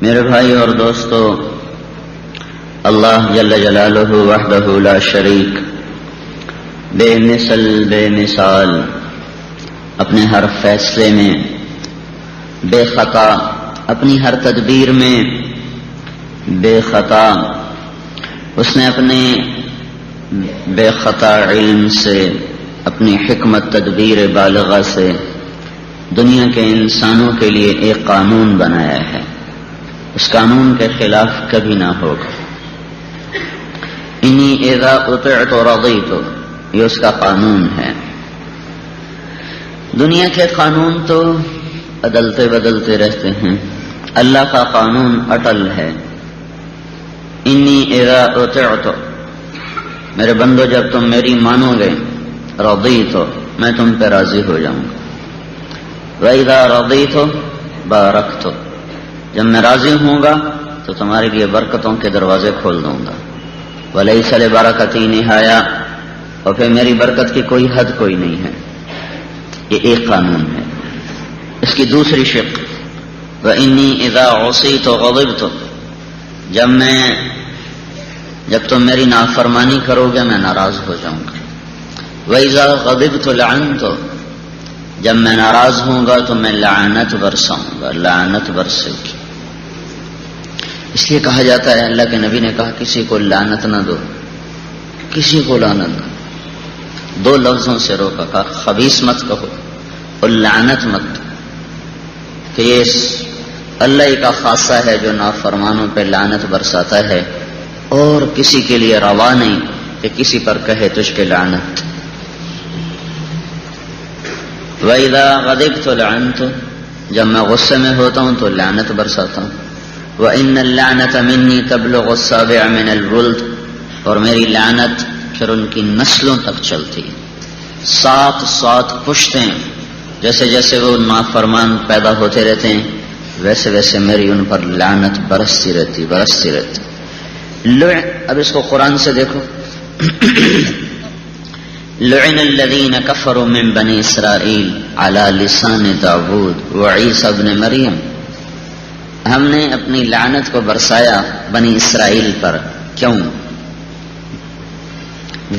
میرے بھائی اور دوستو، اللہ جل جلالہ وحدہ لا شریک، بے مثل بے مثال، اپنے ہر فیصلے میں بے خطا، اپنی ہر تدبیر میں بے خطا، اس نے اپنے بے خطا علم سے، اپنی حکمت تدبیر بالغہ سے دنیا کے انسانوں کے لیے ایک قانون بنایا ہے، اس قانون کے خلاف کبھی نہ ہوگا۔ انی اذا اطعت رضیت، یہ اس کا قانون ہے۔ دنیا کے قانون تو بدلتے بدلتے رہتے ہیں، اللہ کا قانون اٹل ہے۔ انی اذا اطعت، میرے بندو جب تم میری مانو گے، رضیت، میں تم پہ راضی ہو جاؤں گا۔ وَإِذَا رَضِيتُ بَارَكْتُ، جب میں راضی ہوں گا تو تمہارے لیے برکتوں کے دروازے کھول دوں گا۔ وَلَيْسَ لِبَرَكَتِي نِهَايَةٌ، اور پھر میری برکت کی کوئی حد کوئی نہیں ہے۔ یہ ایک قانون ہے۔ اس کی دوسری شق، وَإِنِّي إِذَا عُصِيتُ غَضِبْتُ، جب تم میری نافرمانی کرو گے میں ناراض ہو جاؤں گا۔ وَإِذَا غَضِبْتُ لَعَنْتُ، جب میں ناراض ہوں گا تو میں لعنت برساؤں گا، لعنت برسے گی۔ اس لیے کہا جاتا ہے، اللہ کے نبی نے کہا کسی کو لعنت نہ دو، کسی کو لعنت نہ دو۔ دو لفظوں سے روکا، کہا خبیث مت کہو اور لعنت مت دو، کہ یہ اللہ کا خاصہ ہے جو نافرمانوں پہ لعنت برساتا ہے، اور کسی کے لیے روا نہیں کہ کسی پر کہے تجھ پہ لعنت۔ وَإِذَا غَضِبْتُ لَعَنْتُ، جب میں غصے میں ہوتا ہوں تو لعنت برساتا ہوں۔ وَإِنَّ اللَّعْنَةَ مِنِّي تَبْلُغُ السَّابِعَ مِنَ الْوُلْدِ، اور میری لعنت پھر ان کی نسلوں تک چلتی، 7 پشتیں، جیسے جیسے وہ نافرمان پیدا ہوتے رہتے ہیں ویسے ویسے میری ان پر لعنت برستی رہتی۔ اب اس کو قرآن سے دیکھو، لعن الذین کفروا من بنی اسرائیل علی لسان داود وعیسی ابن مریم، ہم نے اپنی لعنت کو برسایا بنی اسرائیل پر، کیوں؟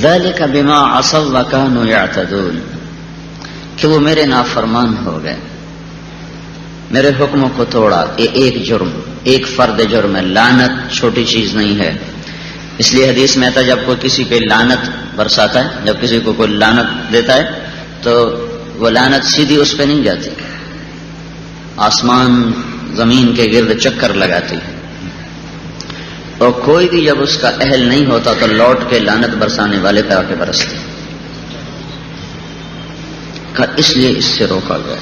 ذالک بما عصوا وکانوا یعتدون، کہ وہ میرے نافرمان ہو گئے، میرے حکموں کو توڑا۔ یہ ایک جرم، ایک فرد جرم ہے، لعنت چھوٹی چیز نہیں ہے۔ اس لیے حدیث میں آتا ہے جب کوئی کسی پہ لعنت برساتا ہے، جب کسی کو کوئی لعنت دیتا ہے تو وہ لعنت سیدھی اس پہ نہیں جاتی، آسمان زمین کے گرد چکر لگاتی ہے، اور کوئی بھی جب اس کا اہل نہیں ہوتا تو لوٹ کے لعنت برسانے والے پہ آ کے برستے، اس لیے اس سے روکا گیا۔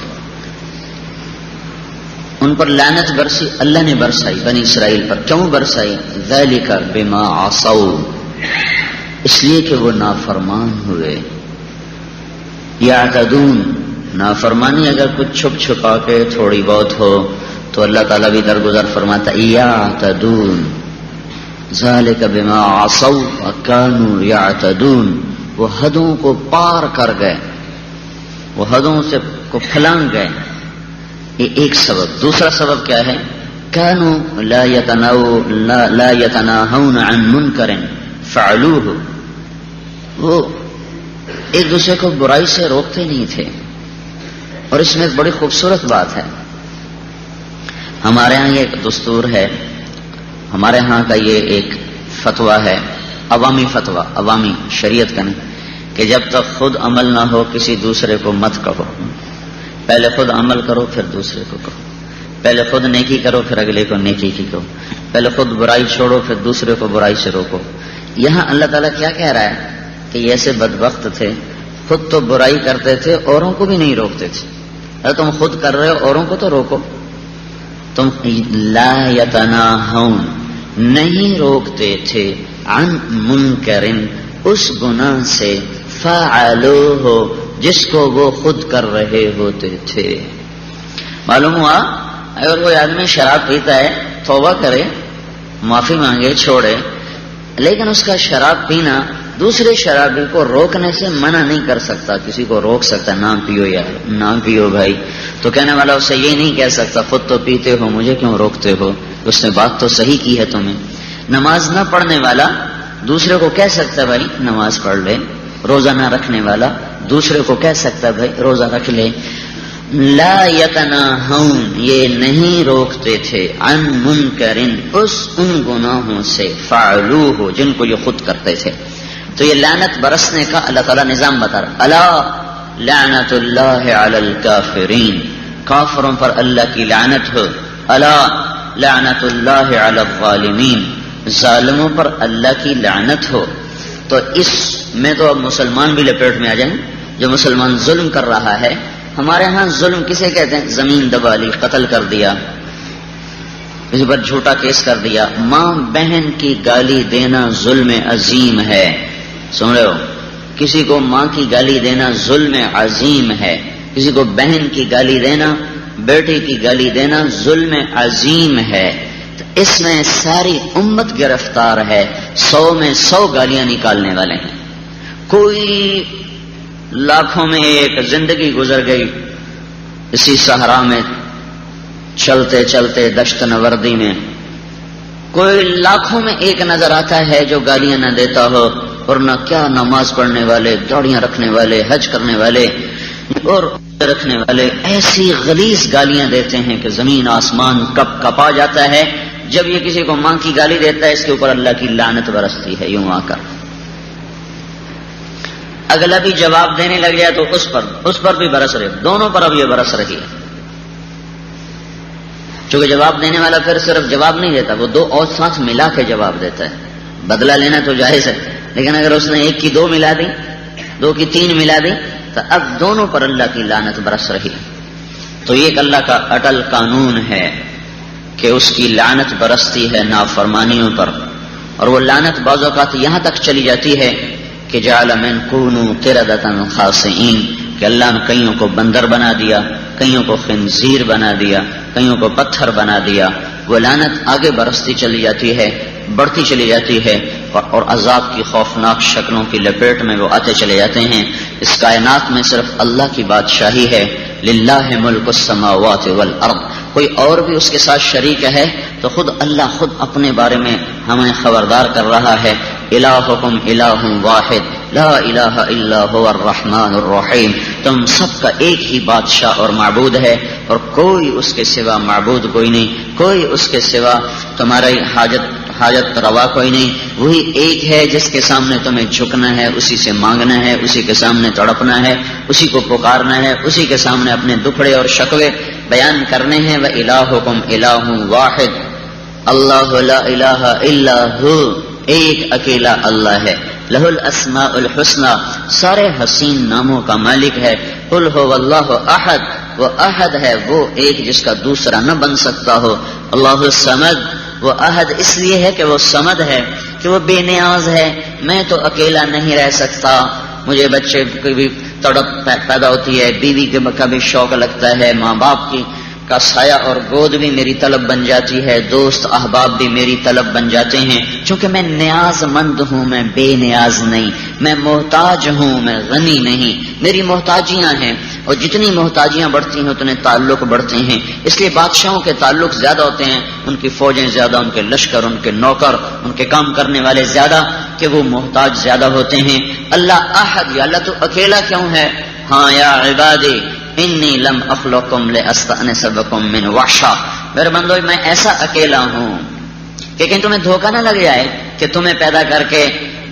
ان پر لعنت برسی، اللہ نے برسائی بنی اسرائیل پر، کیوں برسائی؟ ذالک بما عصوا، اس لیے کہ وہ نافرمان ہوئے۔ یعتدون، نافرمانی اگر کچھ چھپ چھپا کے تھوڑی بہت ہو تو اللہ تعالیٰ بھی درگزر فرماتا یعتدون، ذالک بما عصوا وکانوا یعتدون، وہ حدوں کو پار کر گئے، وہ حدوں سے کو پھلانگ گئے۔ یہ ایک سبب۔ دوسرا سبب کیا ہے؟ کانوا لا یتناہون عن منکر فعلوہ، وہ ایک دوسرے کو برائی سے روکتے نہیں تھے۔ اور اس میں ایک بڑی خوبصورت بات ہے، ہمارے ہاں یہ ایک دستور ہے، ہمارے ہاں کا یہ ایک فتویٰ ہے، عوامی فتویٰ، عوامی شریعت کا نہیں، کہ جب تک خود عمل نہ ہو کسی دوسرے کو مت کہو، پہلے خود عمل کرو پھر دوسرے کو کہو، پہلے خود نیکی کرو پھر اگلے کو نیکی کی کہو، پہلے خود برائی چھوڑو پھر دوسرے کو برائی سے روکو۔ یہاں اللہ تعالیٰ کیا کہہ رہا ہے کہ یہ ایسے بدبخت تھے، خود تو برائی کرتے تھے، اوروں کو بھی نہیں روکتے تھے۔ اگر تم خود کر رہے ہو اوروں کو تو روکو۔ تم لا یتناہون، نہیں روکتے تھے، عن منکرن، اس گناہ سے، فعلوہ، جس کو وہ خود کر رہے ہوتے تھے۔ معلوم ہوا اگر کوئی آدمی شراب پیتا ہے توبہ کرے، معافی مانگے، چھوڑے، لیکن اس کا شراب پینا دوسرے شرابی کو روکنے سے منع نہیں کر سکتا۔ کسی کو روک سکتا نہ پیو یار، نہ پیو بھائی، تو کہنے والا اسے یہ نہیں کہہ سکتا خود تو پیتے ہو مجھے کیوں روکتے ہو، اس نے بات تو صحیح کی ہے تمہیں. نماز نہ پڑھنے والا دوسرے کو کہہ سکتا ہے بھائی نماز پڑھ لے. روزہ نہ رکھنے والا دوسرے کو کہہ سکتا ہے بھائی روزہ رکھ لے. لا یتناہون یہ نہیں روکتے تھے عن منکرن ان گناہوں سے فعلوہ جن کو یہ خود کرتے تھے. تو یہ لعنت برسنے کا اللہ تعالیٰ نظام بتا رہا. الا لعنت اللہ علی الکافرین کافروں پر اللہ کی لعنت ہو. الا لعنت اللہ علی الظالمین ظالموں پر اللہ کی لعنت ہو. تو اس میں تو اب مسلمان بھی لپیٹ میں آ جائیں. جو مسلمان ظلم کر رہا ہے, ہمارے ہاں ظلم کسے کہتے ہیں؟ زمین دبا لی, قتل کر دیا, کسی پر جھوٹا کیس کر دیا. ماں بہن کی گالی دینا ظلم عظیم ہے. سن رہے ہو؟ کسی کو ماں کی گالی دینا ظلم عظیم ہے. کسی کو بہن کی گالی دینا, بیٹی کی گالی دینا ظلم عظیم ہے. تو اس میں ساری امت گرفتار ہے. 100 میں 100 گالیاں نکالنے والے ہیں. کوئی لاکھوں میں ایک زندگی گزر گئی اسی صحرا میں چلتے چلتے دشت نوردی میں. کوئی لاکھوں میں ایک نظر آتا ہے جو گالیاں نہ دیتا ہو, اور نہ کیا نماز پڑھنے والے, داڑیاں رکھنے والے, حج کرنے والے اور رکھنے والے ایسی غلیظ گالیاں دیتے ہیں کہ زمین آسمان کپا جاتا ہے. جب یہ کسی کو ماں کی گالی دیتا ہے اس کے اوپر اللہ کی لعنت برستی ہے یوں آ کر. اگلا بھی جواب دینے لگ گیا تو اس پر بھی برس رہے, دونوں پر اب یہ برس رہی ہے. چونکہ جواب دینے والا پھر صرف جواب نہیں دیتا, وہ 2 اور ساتھ ملا کے جواب دیتا ہے. بدلہ لینا تو جائز ہے, لیکن اگر اس نے 1 کی 2 ملا دی, 2 کی 3 ملا دی, تو اب دونوں پر اللہ کی لعنت برس رہی ہے. تو یہ ایک اللہ کا اٹل قانون ہے کہ اس کی لعنت برستی ہے نافرمانیوں پر. اور وہ لعنت بعض اوقات یہاں تک چلی جاتی ہے کہ جعل من کونوا قردۃ خاسئین, کہ اللہ نے کئیوں کو بندر بنا دیا, کئیوں کو خنزیر بنا دیا, کئیوں کو پتھر بنا دیا. وہ لعنت آگے برستی چلی جاتی ہے, بڑھتی چلی جاتی ہے, اور عذاب کی خوفناک شکلوں کی لپیٹ میں وہ آتے چلے جاتے ہیں. اس کائنات میں صرف اللہ کی بادشاہی ہے. للہ ملک السماوات والارض, کوئی اور بھی اس کے ساتھ شریک ہے تو خود اللہ خود اپنے بارے میں ہمیں خبردار کر رہا ہے. الہکم الہ واحد لا الہ الا هو الرحمن الرحیم, تم سب کا ایک ہی بادشاہ اور معبود ہے, اور کوئی اس کے سوا معبود کوئی نہیں, کوئی اس کے سوا تمہاری حاجت روا کوئی نہیں. وہی ایک ہے جس کے سامنے تمہیں جھکنا ہے, اسی سے مانگنا ہے, اسی کے سامنے تڑپنا ہے, اسی کو پکارنا ہے, اسی کے سامنے اپنے دکھڑے اور شکوے بیان کرنے ہیں. وَإِلَٰهُكُمْ إِلَٰهٌ وَاحِدٌ اللہ لا الہ الا ہو, ایک اکیلا اللہ ہے. لہ الاسماء الحسنى, سارے حسین ناموں کا مالک ہے. قل هو اللہ احد, وہ احد ہے, وہ ایک جس کا دوسرا نہ بن سکتا ہو. اللہ الصمد, وہ احد اس لیے ہے کہ وہ صمد ہے, کہ وہ بے نیاز ہے. میں تو اکیلا نہیں رہ سکتا, مجھے بچے کی بھی تڑپ پیدا ہوتی ہے, بیوی کا بھی شوق لگتا ہے, ماں باپ کی کا سایہ اور گود بھی میری طلب بن جاتی ہے, دوست احباب بھی میری طلب بن جاتے ہیں. چونکہ میں نیاز مند ہوں, میں بے نیاز نہیں, میں محتاج ہوں, میں غنی نہیں. میری محتاجیاں ہیں, اور جتنی محتاجیاں بڑھتی ہیں اتنے تعلق بڑھتے ہیں. اس لیے بادشاہوں کے تعلق زیادہ ہوتے ہیں, ان کی فوجیں زیادہ, ان کے لشکر, ان کے نوکر, ان کے کام کرنے والے زیادہ, کہ وہ محتاج زیادہ ہوتے ہیں. اللہ احد, یا اللہ تو اکیلا کیوں ہے؟ ہاں یا عبادی انی لم اخلقکم لاستأنس بکم من وحشہ, میرے بندو میں ایسا اکیلا ہوں کہ کہیں تمہیں دھوکہ نہ لگ جائے کہ تمہیں پیدا کر کے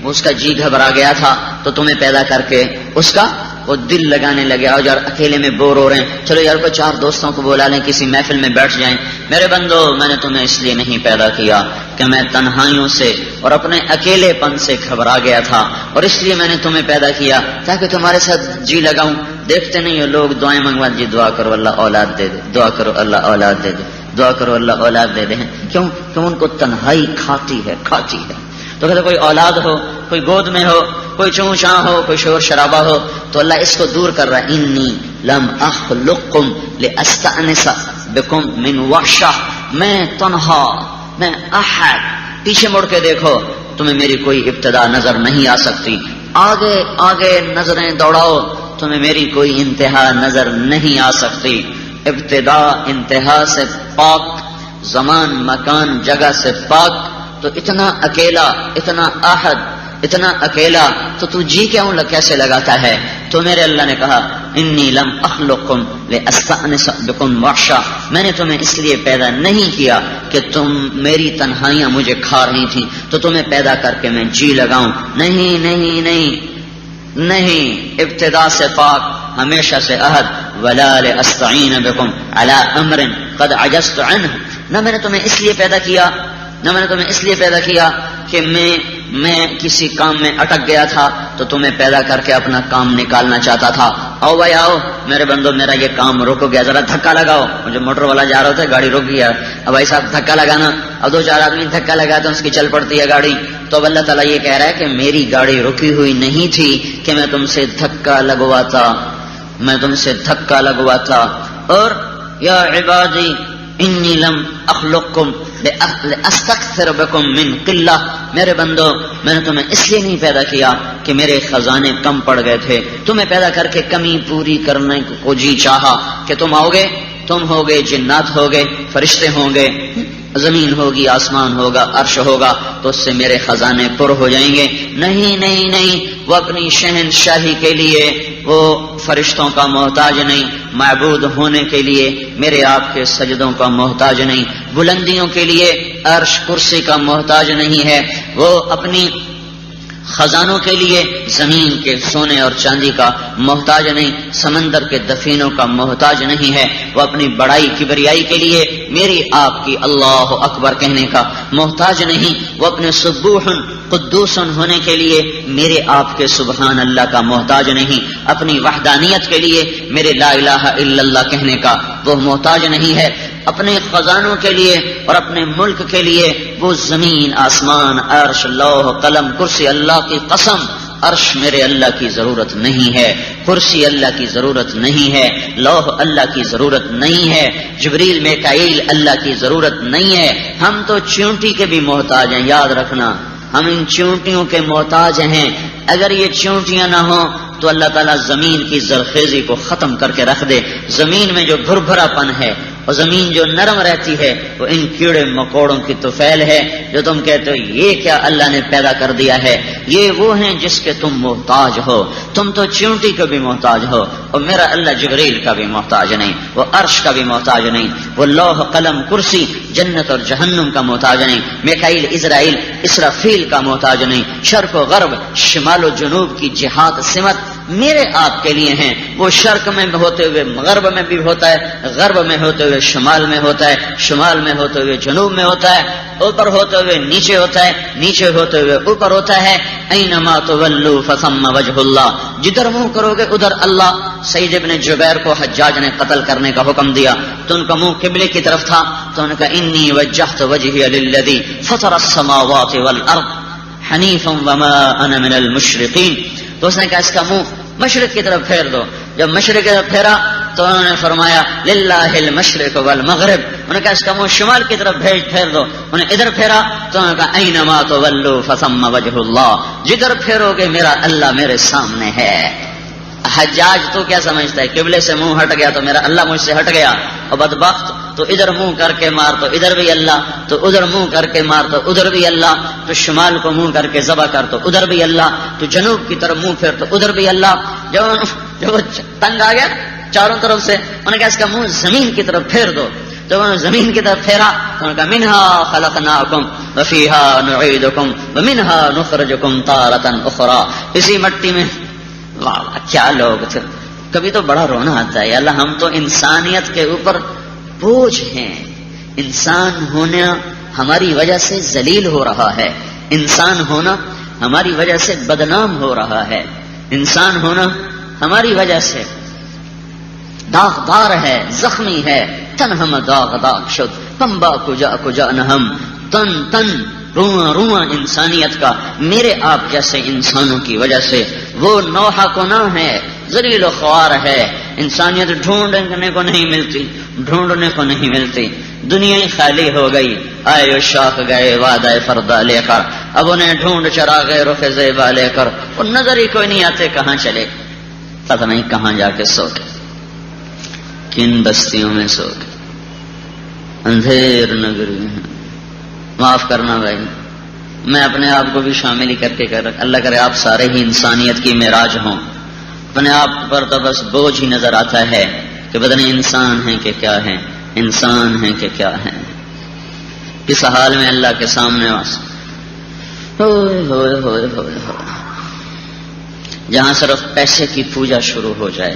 اس کا جی گھبرا گیا تھا, تو تمہیں پیدا کر کے اس کا وہ دل لگانے لگے, اور یار اکیلے میں بور ہو رہے ہیں, چلو یار کو 4 دوستوں کو بلا لیں, کسی محفل میں بیٹھ جائیں. میرے بندو میں نے تمہیں اس لیے نہیں پیدا کیا کہ میں تنہائیوں سے اور اپنے اکیلے پن سے گھبرا گیا تھا, اور اس لیے میں نے تمہیں پیدا کیا تاکہ تمہارے ساتھ جی لگاؤں. دیکھتے نہیں ہو لوگ دعائیں منگوا, جی دعا کرو اللہ اولاد دے دے, دعا کرو اللہ اولاد دے دے, دعا کرو اللہ اولاد دے دے. کیوں؟ کہ ان کو تنہائی کھاتی ہے. تو کہتے کوئی اولاد ہو, کوئی گود میں ہو, کوئی چوں چاں ہو, کوئی شور شرابہ ہو, تو اللہ اس کو دور کر رہا ہے. انی لم اخلقکم لاستأنس بکم من وحشہ, میں تنہا, میں احد. پیچھے مڑ کے دیکھو, تمہیں میری کوئی ابتدا نظر نہیں آ سکتی. آگے آگے نظریں دوڑاؤ, تمہیں میری کوئی انتہا نظر نہیں آ سکتی. ابتدا انتہا سے پاک زمان مکان جگہ سے پاک، تو اتنا اکیلا، اتنا احد، اتنا اکیلا تو جی کیسے لگاتا ہے؟ تو میرے اللہ نے کہا انی لم اخلقکم لاستأنس بکم وحشا، میں نے تمہیں اس لیے پیدا نہیں کیا کہ تم میری تنہائیاں مجھے کھا رہی تھیں تو تمہیں پیدا کر کے میں جی لگاؤں، نہیں نہیں نہیں نہیں، ابتدا سے پاک، ہمیشہ سے احد، ولا لاستعین بکم علی امر قد عجزت عنہ، نہ میں نے تمہیں اس لیے پیدا کیا، نہ میں نے تمہیں اس لیے پیدا کیا کہ میں کسی کام میں اٹک گیا تھا تو تمہیں پیدا کر کے اپنا کام نکالنا چاہتا تھا، آؤ بھائی آؤ میرے بندو، میرا یہ کام رک گیا، ذرا دھکا لگاؤ، مجھے موٹر والا جا رہا تھا گاڑی رک گیا، اب بھائی صاحب دھکا لگانا، اب 2-4 آدمی دھکا لگاتے ہیں، اس کی چل پڑتی ہے گاڑی، تو اب اللہ تعالیٰ یہ کہہ رہا ہے کہ میری گاڑی رکی ہوئی نہیں تھی کہ میں تم سے دھکا لگواتا، میں تم سے دھکا لگواتا۔ اور یا عبادی انی لم اخلقکم لاستکثر بکم من قلہ، میرے بندو میں نے تمہیں اس لیے نہیں پیدا کیا کہ میرے خزانے کم پڑ گئے تھے، تمہیں پیدا کر کے کمی پوری کرنے کو جی چاہا کہ تم آؤ گے، تم ہوگے، جنات ہوگے، فرشتے ہوں گے، زمین ہوگی، آسمان ہوگا، عرش ہوگا، تو اس سے میرے خزانے پر ہو جائیں گے۔ نہیں نہیں نہیں، وہ اپنی شہنشاہی کے لیے وہ فرشتوں کا محتاج نہیں، معبود ہونے کے لیے میرے آپ کے سجدوں کا محتاج نہیں، بلندیوں کے لیے عرش کرسی کا محتاج نہیں ہے، وہ اپنی خزانوں کے لیے زمین کے سونے اور چاندی کا محتاج نہیں، سمندر کے دفینوں کا محتاج نہیں ہے، وہ اپنی بڑائی کبریائی کے لیے میری آپ کی اللہ اکبر کہنے کا محتاج نہیں، وہ اپنے سبوح قدوس ہونے کے لیے میرے آپ کے سبحان اللہ کا محتاج نہیں، اپنی وحدانیت کے لیے میرے لا الہ الا اللہ کہنے کا وہ محتاج نہیں ہے، اپنے خزانوں کے لیے اور اپنے ملک کے لیے وہ زمین، آسمان، عرش، لوح، قلم، کرسی، اللہ کی قسم عرش میرے اللہ کی ضرورت نہیں ہے، کرسی اللہ کی ضرورت نہیں ہے، لوح اللہ کی ضرورت نہیں ہے، جبریل میکائیل اللہ کی ضرورت نہیں ہے، ہم تو چیونٹی کے بھی محتاج ہیں، یاد رکھنا ہم ان چیونٹیوں کے محتاج ہیں، اگر یہ چیونٹیاں نہ ہوں تو اللہ تعالیٰ زمین کی زرخیزی کو ختم کر کے رکھ دے، زمین میں جو بھربھرا پن ہے اور زمین جو نرم رہتی ہے وہ ان کیڑے مکوڑوں کی طفیل ہے جو تم کہتے ہو یہ کیا اللہ نے پیدا کر دیا ہے، یہ وہ ہیں جس کے تم محتاج ہو، تم تو چیونٹی کا بھی محتاج ہو، اور میرا اللہ جبریل کا بھی محتاج نہیں، وہ عرش کا بھی محتاج نہیں، وہ لوح قلم کرسی جنت اور جہنم کا محتاج نہیں، میکائیل اسرائیل اسرافیل کا محتاج نہیں، شرق و غرب شمال و جنوب کی جہات سمت میرے آپ کے لیے ہیں، وہ شرق میں ہوتے ہوئے غرب میں بھی ہوتا ہے، غرب میں ہوتے ہوئے شمال میں ہوتا ہے، شمال میں ہوتے ہوئے جنوب میں ہوتا ہے، اوپر ہوتے ہوئے نیچے ہوتا ہے، نیچے ہوتے ہوئے اوپر ہوتا ہے، اینما تولوا فثم وجہ اللہ، جدھر منہ کرو گے ادھر اللہ۔ سعید ابن جبیر کو حجاج نے قتل کرنے کا حکم دیا تو ان کا منہ قبلے کی طرف تھا، تو ان کا انی وجہت وجہی للذی فطر السماوات والارض حنیفا وما انا من المشرقین، تو اس نے کہا اس کا منہ مشرق کی طرف پھیر دو، جب مشرق کی طرف پھیرا تو انہوں نے فرمایا للہ المشرق والمغرب، انہوں نے کہا اس کا منہ شمال کی طرف پھیر دو، انہیں ادھر پھیرا تو انہوں نے کہا اینما تولوا فثم وجہ اللہ، جدھر پھیرو گے میرا اللہ میرے سامنے ہے۔ حجاج تو کیا سمجھتا ہے قبلے سے منہ ہٹ گیا تو میرا اللہ مجھ سے ہٹ گیا، اور بدبخت تو ادھر منہ کر کے مار تو ادھر بھی اللہ، تو ادھر منہ کر کے مار تو ادھر بھی اللہ، تو شمال کو منہ کر کے ذبح کر تو ادھر بھی اللہ، تو جنوب کی طرف منہ پھیر تو ادھر بھی اللہ۔ جب وہ تنگ آ گیا چاروں طرف سے انہوں نے کہا اس کا منہ زمین کی طرف پھیر دو، جب انہوں نے زمین کی طرف پھیرا تو انہوں نے کہا منہا خلقناکم وفیہا نعیدکم ومنہا نخرجکم تارۃ اخری، اسی مٹی میں۔ واہ کیا لوگ تھے، کبھی تو بڑا رونا آتا ہے، اللہ ہم تو انسانیت کے اوپر بوجھ ہیں، انسان ہونا ہماری وجہ سے ذلیل ہو رہا ہے، انسان ہونا ہماری وجہ سے بدنام ہو رہا ہے، انسان ہونا ہماری وجہ سے داغدار ہے، زخمی ہے، تن ہم داغ داغ شد پمبا کجا کجا نہم، تن تن رواں رواں انسانیت کا میرے آپ جیسے انسانوں کی وجہ سے وہ نوحہ گناہ ہے، ذلیل و خوار ہے، انسانیت ڈھونڈنے کو نہیں ملتی، ڈھونڈنے کو نہیں ملتی، دنیا ہی خالی ہو گئی، آئے و شاخ گئے وعدہ فردا لے کر، اب انہیں ڈھونڈ چرا گئے رخ زیبا لے کر، اور نظر ہی کوئی نہیں آتے کہاں چلے، پتہ نہیں کہاں جا کے سو گئے، کن بستیوں میں سو گئے۔ اندھیر نگری ہے. معاف کرنا بھائی، میں اپنے آپ کو بھی شامل ہی کر کے اللہ کرے آپ سارے ہی انسانیت کی معراج ہوں. اپنے آپ پر تو بس بوجھ ہی نظر آتا ہے کہ پتہ نہیں انسان ہیں کہ کیا ہیں، انسان ہیں کہ کیا ہیں. اس حال میں اللہ کے سامنے جہاں صرف پیسے کی پوجا شروع ہو جائے،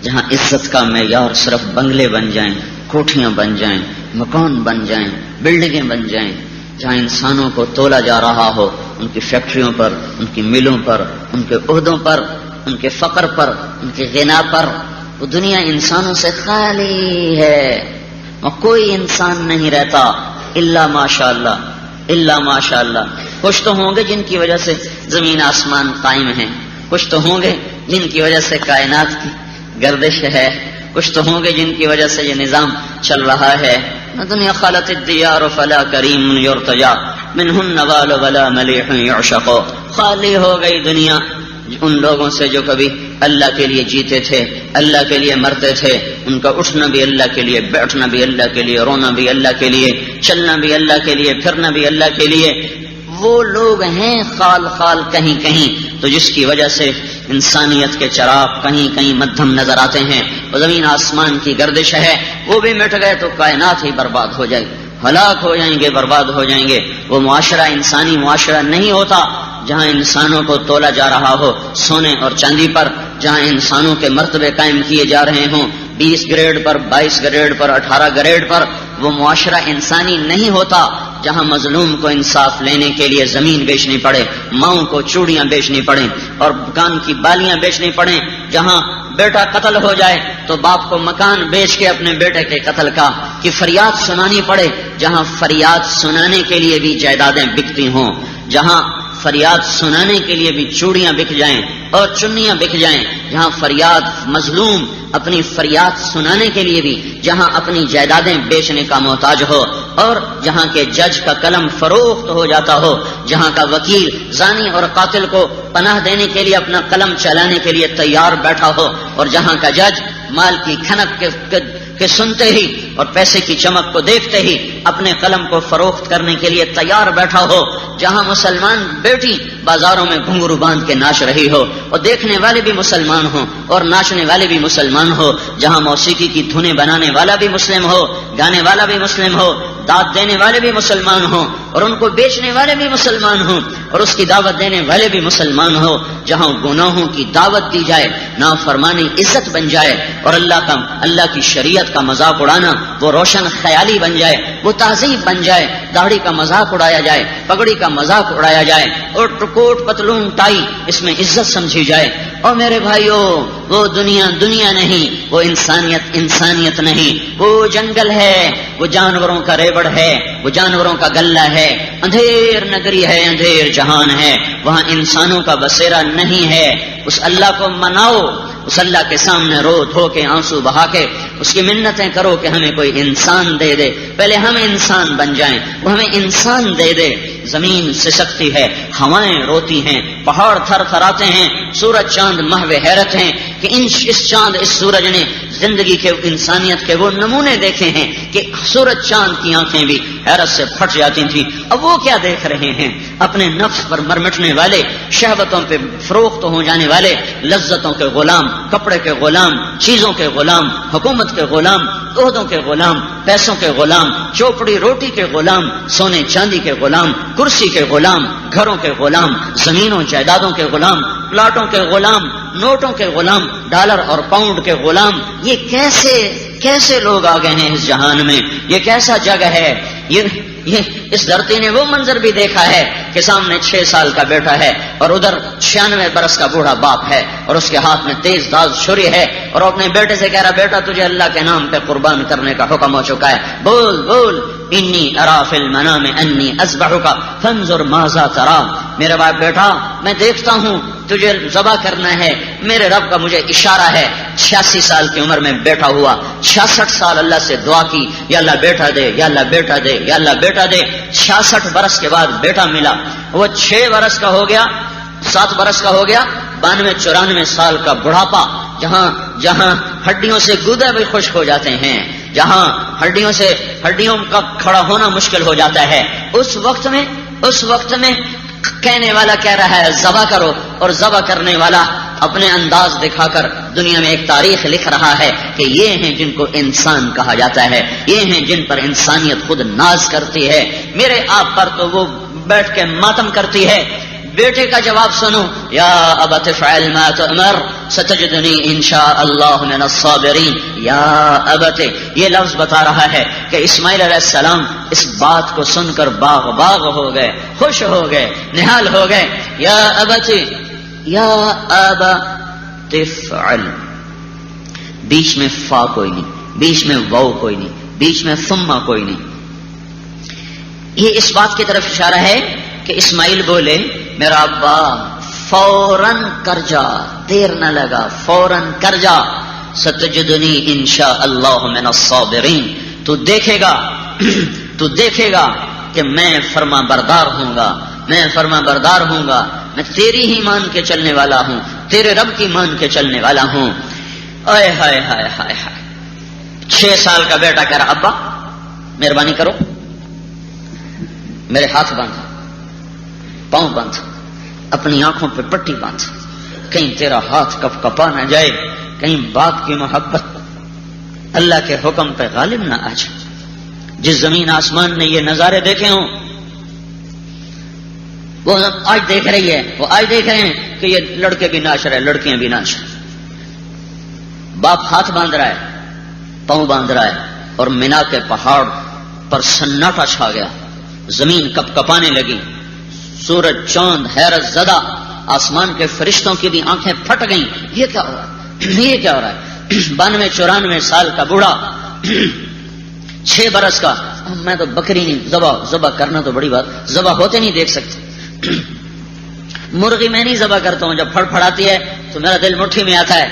جہاں عزت کا معیار صرف بنگلے بن جائیں، کوٹھیاں بن جائیں، مکان بن جائیں، بلڈنگیں بن جائیں، جہاں انسانوں کو تولا جا رہا ہو ان کی فیکٹریوں پر، ان کی ملوں پر، ان کے عہدوں پر، ان کے فقر پر، ان کے غنا پر، وہ دنیا انسانوں سے خالی ہے. اور کوئی انسان نہیں رہتا الا ماشاء اللہ، الا ماشاء اللہ. کچھ تو ہوں گے جن کی وجہ سے زمین آسمان قائم ہیں، کچھ تو ہوں گے جن کی وجہ سے کائنات کی گردش ہے، کچھ تو ہوں گے جن کی وجہ سے یہ نظام چل رہا ہے. دنیا خالت الدیار فلا کریم یرتجا منہ النوال ولا ملیح یعشق. خالی ہو گئی دنیا ان لوگوں سے جو کبھی اللہ کے لیے جیتے تھے، اللہ کے لیے مرتے تھے. ان کا اٹھنا بھی اللہ کے لیے، بیٹھنا بھی اللہ کے لیے، رونا بھی اللہ کے لیے، چلنا بھی اللہ کے لیے، پھرنا بھی اللہ کے لیے. وہ لوگ ہیں خال خال کہیں کہیں، تو جس کی وجہ سے انسانیت کے چراغ کہیں کہیں مدھم نظر آتے ہیں. وہ زمین آسمان کی گردش ہے، وہ بھی مٹ گئے تو کائنات ہی برباد ہو جائے، ہلاک ہو جائیں گے، برباد ہو جائیں گے. وہ معاشرہ انسانی معاشرہ نہیں ہوتا جہاں انسانوں کو تولا جا رہا ہو سونے اور چاندی پر، جہاں انسانوں کے مرتبے قائم کیے جا رہے ہوں 20 گریڈ پر، 22 گریڈ پر، 18 گریڈ پر. وہ معاشرہ انسانی نہیں ہوتا جہاں مظلوم کو انصاف لینے کے لیے زمین بیچنی پڑے، ماؤں کو چوڑیاں بیچنی پڑیں اور کان کی بالیاں بیچنی پڑیں. جہاں بیٹا قتل ہو جائے تو باپ کو مکان بیچ کے اپنے بیٹے کے قتل کی فریاد سنانی پڑے. جہاں فریاد سنانے کے لیے بھی جائیدادیں بکتی ہوں، جہاں فریاد سنانے کے لیے بھی چوڑیاں بک جائیں اور چنیاں بک جائیں، جہاں فریاد مظلوم اپنی فریاد سنانے کے لیے بھی جہاں اپنی جائیدادیں بیچنے کا محتاج ہو، اور جہاں کے جج کا قلم فروخت ہو جاتا ہو، جہاں کا وکیل زانی اور قاتل کو پناہ دینے کے لیے اپنا قلم چلانے کے لیے تیار بیٹھا ہو، اور جہاں کا جج مال کی کھنک کے سنتے ہی اور پیسے کی چمک کو دیکھتے ہی اپنے قلم کو فروخت کرنے کے لیے تیار بیٹھا ہو، جہاں مسلمان بیٹی بازاروں میں گھنگرو باندھ کے ناچ رہی ہو اور دیکھنے والے بھی مسلمان ہوں اور ناچنے والے بھی مسلمان ہو، جہاں موسیقی کی دھنیں بنانے والا بھی مسلم ہو، گانے والا بھی مسلم ہو، داد دینے والے بھی مسلمان ہوں اور ان کو بیچنے والے بھی مسلمان ہوں اور اس کی دعوت دینے والے بھی مسلمان ہو، جہاں گناہوں کی دعوت دی جائے، نافرمانی عزت بن جائے اور اللہ کی شریعت کا مذاق اڑانا وہ روشن خیالی بن جائے، وہ تہذیب بن جائے، داڑھی کا مذاق اڑایا جائے، پگڑی کا مذاق اڑایا جائے اور کوٹ پتلون ٹائی اس میں عزت سمجھی جائے. اور میرے بھائیوں، وہ دنیا نہیں، وہ انسانیت نہیں، وہ جنگل ہے، وہ جانوروں کا ریوڑ ہے، وہ جانوروں کا گلہ ہے، اندھیر نگری ہے، اندھیر جہان ہے، وہاں انسانوں کا بسیرا نہیں ہے. اس اللہ کو مناؤ، اس اللہ کے سامنے رو دھو کے آنسو بہا کے اس کی منتیں کرو کہ ہمیں کوئی انسان دے دے. پہلے ہم انسان بن جائیں، وہ ہمیں انسان دے دے. زمین سسکتی ہے، ہوائیں روتی ہیں، پہاڑ تھر تھراتے ہیں، سورج چاند محو حیرت ہیں کہ اس چاند اس سورج نے زندگی کے انسانیت کے وہ نمونے دیکھے ہیں کہ سورج چاند کی آنکھیں بھی حیرت سے پھٹ جاتی تھیں. اب وہ کیا دیکھ رہے ہیں؟ اپنے نفس پر مرمٹنے والے، شہوتوں پہ فروخت ہو جانے والے، لذتوں کے غلام، کپڑے کے غلام، چیزوں کے غلام، حکومت کے غلام، عہدوں کے غلام، پیسوں کے غلام، چوپڑی روٹی کے غلام، سونے چاندی کے غلام، کرسی کے غلام، گھروں کے غلام، زمینوں جائیدادوں کے غلام، پلاٹوں کے غلام، نوٹوں کے غلام، ڈالر اور پاؤنڈ کے غلام. یہ کیسے لوگ آ گئے ہیں اس جہان میں؟ یہ کیسا جگ ہے؟ یہ اس دھرتی نے وہ منظر بھی دیکھا ہے کہ سامنے 6 سال کا بیٹا ہے اور ادھر 96 برس کا بوڑھا باپ ہے اور اس کے ہاتھ میں تیز داز چھری ہے اور اپنے بیٹے سے کہہ رہا بیٹا تجھے اللہ کے نام پہ قربان کرنے کا حکم ہو چکا ہے، بول انی ارا فی المنام انی اذبحک فانظر ماذا ترى. میرے باپ بیٹا میں دیکھتا ہوں تجھے ذبح کرنا ہے، میرے رب کا مجھے اشارہ ہے. 86 سال کی عمر میں بیٹھا ہوا، 66 سال اللہ سے دعا کی، یا اللہ بیٹا دے، یا اللہ بیٹا دے، یا اللہ بیٹا دے. 66 برس کے بعد بیٹا ملا. وہ 6 برس کا ہو گیا، 7 برس کا ہو گیا، 92-94 سال کا بڑھاپا، جہاں ہڈیوں سے گودے بھی خشک ہو جاتے ہیں. جہاں ہڈیوں کا کھڑا ہونا مشکل ہو جاتا ہے، اس وقت میں کہنے والا کہہ رہا ہے ذبح کرو، اور ذبح کرنے والا اپنے انداز دکھا کر دنیا میں ایک تاریخ لکھ رہا ہے کہ یہ ہیں جن کو انسان کہا جاتا ہے، یہ ہیں جن پر انسانیت خود ناز کرتی ہے، میرے آپ پر تو وہ بیٹھ کے ماتم کرتی ہے۔ بیٹے کا جواب سنو، یا ابت افعل ما تؤمر ستجدنی انشاء اللہ من الصابرین۔ یا ابت، یہ لفظ بتا رہا ہے کہ اسماعیل علیہ السلام اس بات کو سن کر باغ ہو گئے، خوش ہو گئے، نہال ہو گئے۔ یا ابت، یا ابا تفعل، بیچ میں فا کوئی نہیں، بیچ میں واو کوئی نہیں، بیچ میں ثم کوئی نہیں۔ یہ اس بات کی طرف اشارہ ہے کہ اسماعیل بولے میرا ابا فوراً کر جا، دیر نہ لگا، فوراً کر جا، ستجدنی انشاء اللہ من الصابرین، تو دیکھے گا کہ میں فرما بردار ہوں گا، میں تیری ہی مان کے چلنے والا ہوں، تیرے رب کی مان کے چلنے والا ہوں۔ اے ہائے ہائے ہائے ہائے، 6 سال کا بیٹا کہہ رہا ابا مہربانی کرو، میرے ہاتھ باندھ، پاؤں باندھ، اپنی آنکھوں پہ پٹی باندھ، کہیں تیرا ہاتھ کپ کپا نہ جائے، کہیں باپ کی محبت اللہ کے حکم پہ غالب نہ آ جائے۔ جس زمین آسمان نے یہ نظارے دیکھے ہوں وہ آج دیکھ رہی ہے، وہ آج دیکھ رہے ہیں کہ یہ لڑکے بھی ناچ رہے، لڑکیاں بھی ناچ رہے، باپ ہاتھ باندھ رہا ہے، پاؤں باندھ رہا ہے، اور مینا کے پہاڑ پر سناٹا چھا گیا، زمین کپ کپانے لگی، سورج چاند حیرت زدہ، آسمان کے فرشتوں کی بھی آنکھیں پھٹ گئیں، یہ کیا ہو رہا ہے 92-94 سال کا بوڑھا، 6 برس کا، میں تو بکری نہیں ذبح کرنا تو بڑی بات، ذبح ہوتے نہیں دیکھ سکتے، مرغی میں نہیں ذبح کرتا ہوں، جب پھڑ پھڑاتی ہے تو میرا دل مٹھی میں آتا ہے،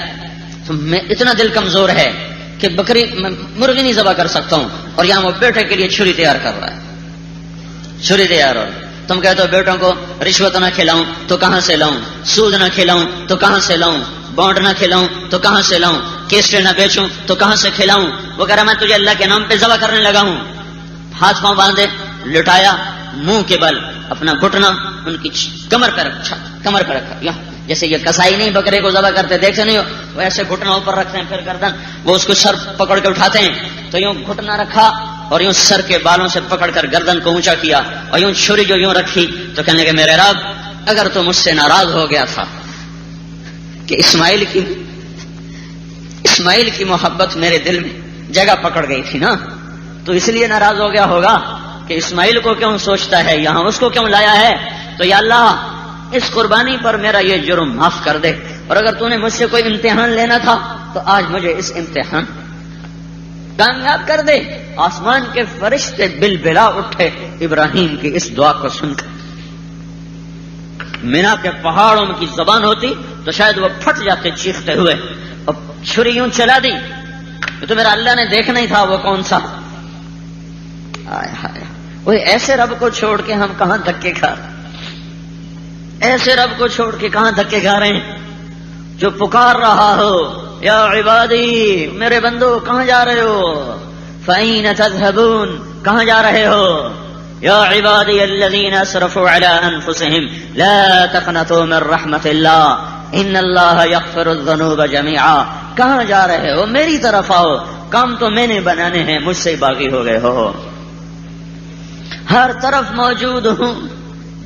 تو میں اتنا دل کمزور ہے کہ مرغی نہیں ذبح کر سکتا ہوں، اور یہاں وہ بیٹے کے لیے چھری تیار کر رہا ہے، چھری تیار ہو رہا ہے۔ تم کہتے ہو بیٹوں کو رشوت نہ کھلاؤں تو کہاں سے لاؤں، سود نہ کھلاؤں تو کہاں سے لاؤں، بانڈ نہ کھلاؤں تو کہاں سے لاؤں، کیسٹیں نہ بیچوں تو کہاں سے کھلاؤں، وہ کہہ رہا میں تجھے اللہ کے نام پہ ذبح کرنے لگا ہوں۔ ہاتھ پاؤں باندھے، لٹایا، منہ کے بل اپنا گھٹنا ان کی کمر پہ رکھا، یہاں جیسے یہ کسائی نہیں بکرے کو ذبح کرتے دیکھتے نہیں ہو، وہ ایسے گھٹنا اوپر رکھتے ہیں، پھر گردن وہ اس کو سر پکڑ کے اٹھاتے ہیں، تو یوں گھٹنا رکھا اور یوں سر کے بالوں سے پکڑ کر گردن کو اونچا کیا، اور یوں چھری جو یوں رکھی، تو کہنے کہ میرے رب اگر تو مجھ سے ناراض ہو گیا تھا کہ اسماعیل کی محبت میرے دل میں جگہ پکڑ گئی تھی نا، تو اس لیے ناراض ہو گیا ہوگا کہ اسماعیل کو کیوں سوچتا ہے، یہاں اس کو کیوں لایا ہے، تو یا اللہ اس قربانی پر میرا یہ جرم معاف کر دے، اور اگر تو نے مجھ سے کوئی امتحان لینا تھا تو آج مجھے اس امتحان کامیاب کر دے۔ آسمان کے فرشتے بلبلا اٹھے ابراہیم کی اس دعا کو سن کر، مینا کے پہاڑوں کی زبان ہوتی تو شاید وہ پھٹ جاتے چیختے ہوئے، اور چھری یوں چلا دی تو میرا اللہ نے دیکھنا ہی تھا وہ کون سا۔ آئے ہائے، وہ ایسے رب کو چھوڑ کے ہم کہاں دھکے کھا رہے، ایسے رب کو چھوڑ کے کہاں دھکے کھا رہے ہیں، جو پکار رہا ہو یا عبادی، میرے بندو کہاں جا رہے ہو، فَأَيْنَ تَذْهَبُونَ، کہاں جا رہے ہو، یا عبادی الذین اسرفوا علی انفسہم لا تقنطوا من رحمت اللہ ان اللہ یغفر الذنوب جميعا، کہاں جا رہے ہو، میری طرف آؤ، کام تو میں نے بنانے ہیں، مجھ سے باغی ہو گئے ہو، ہر طرف موجود ہوں،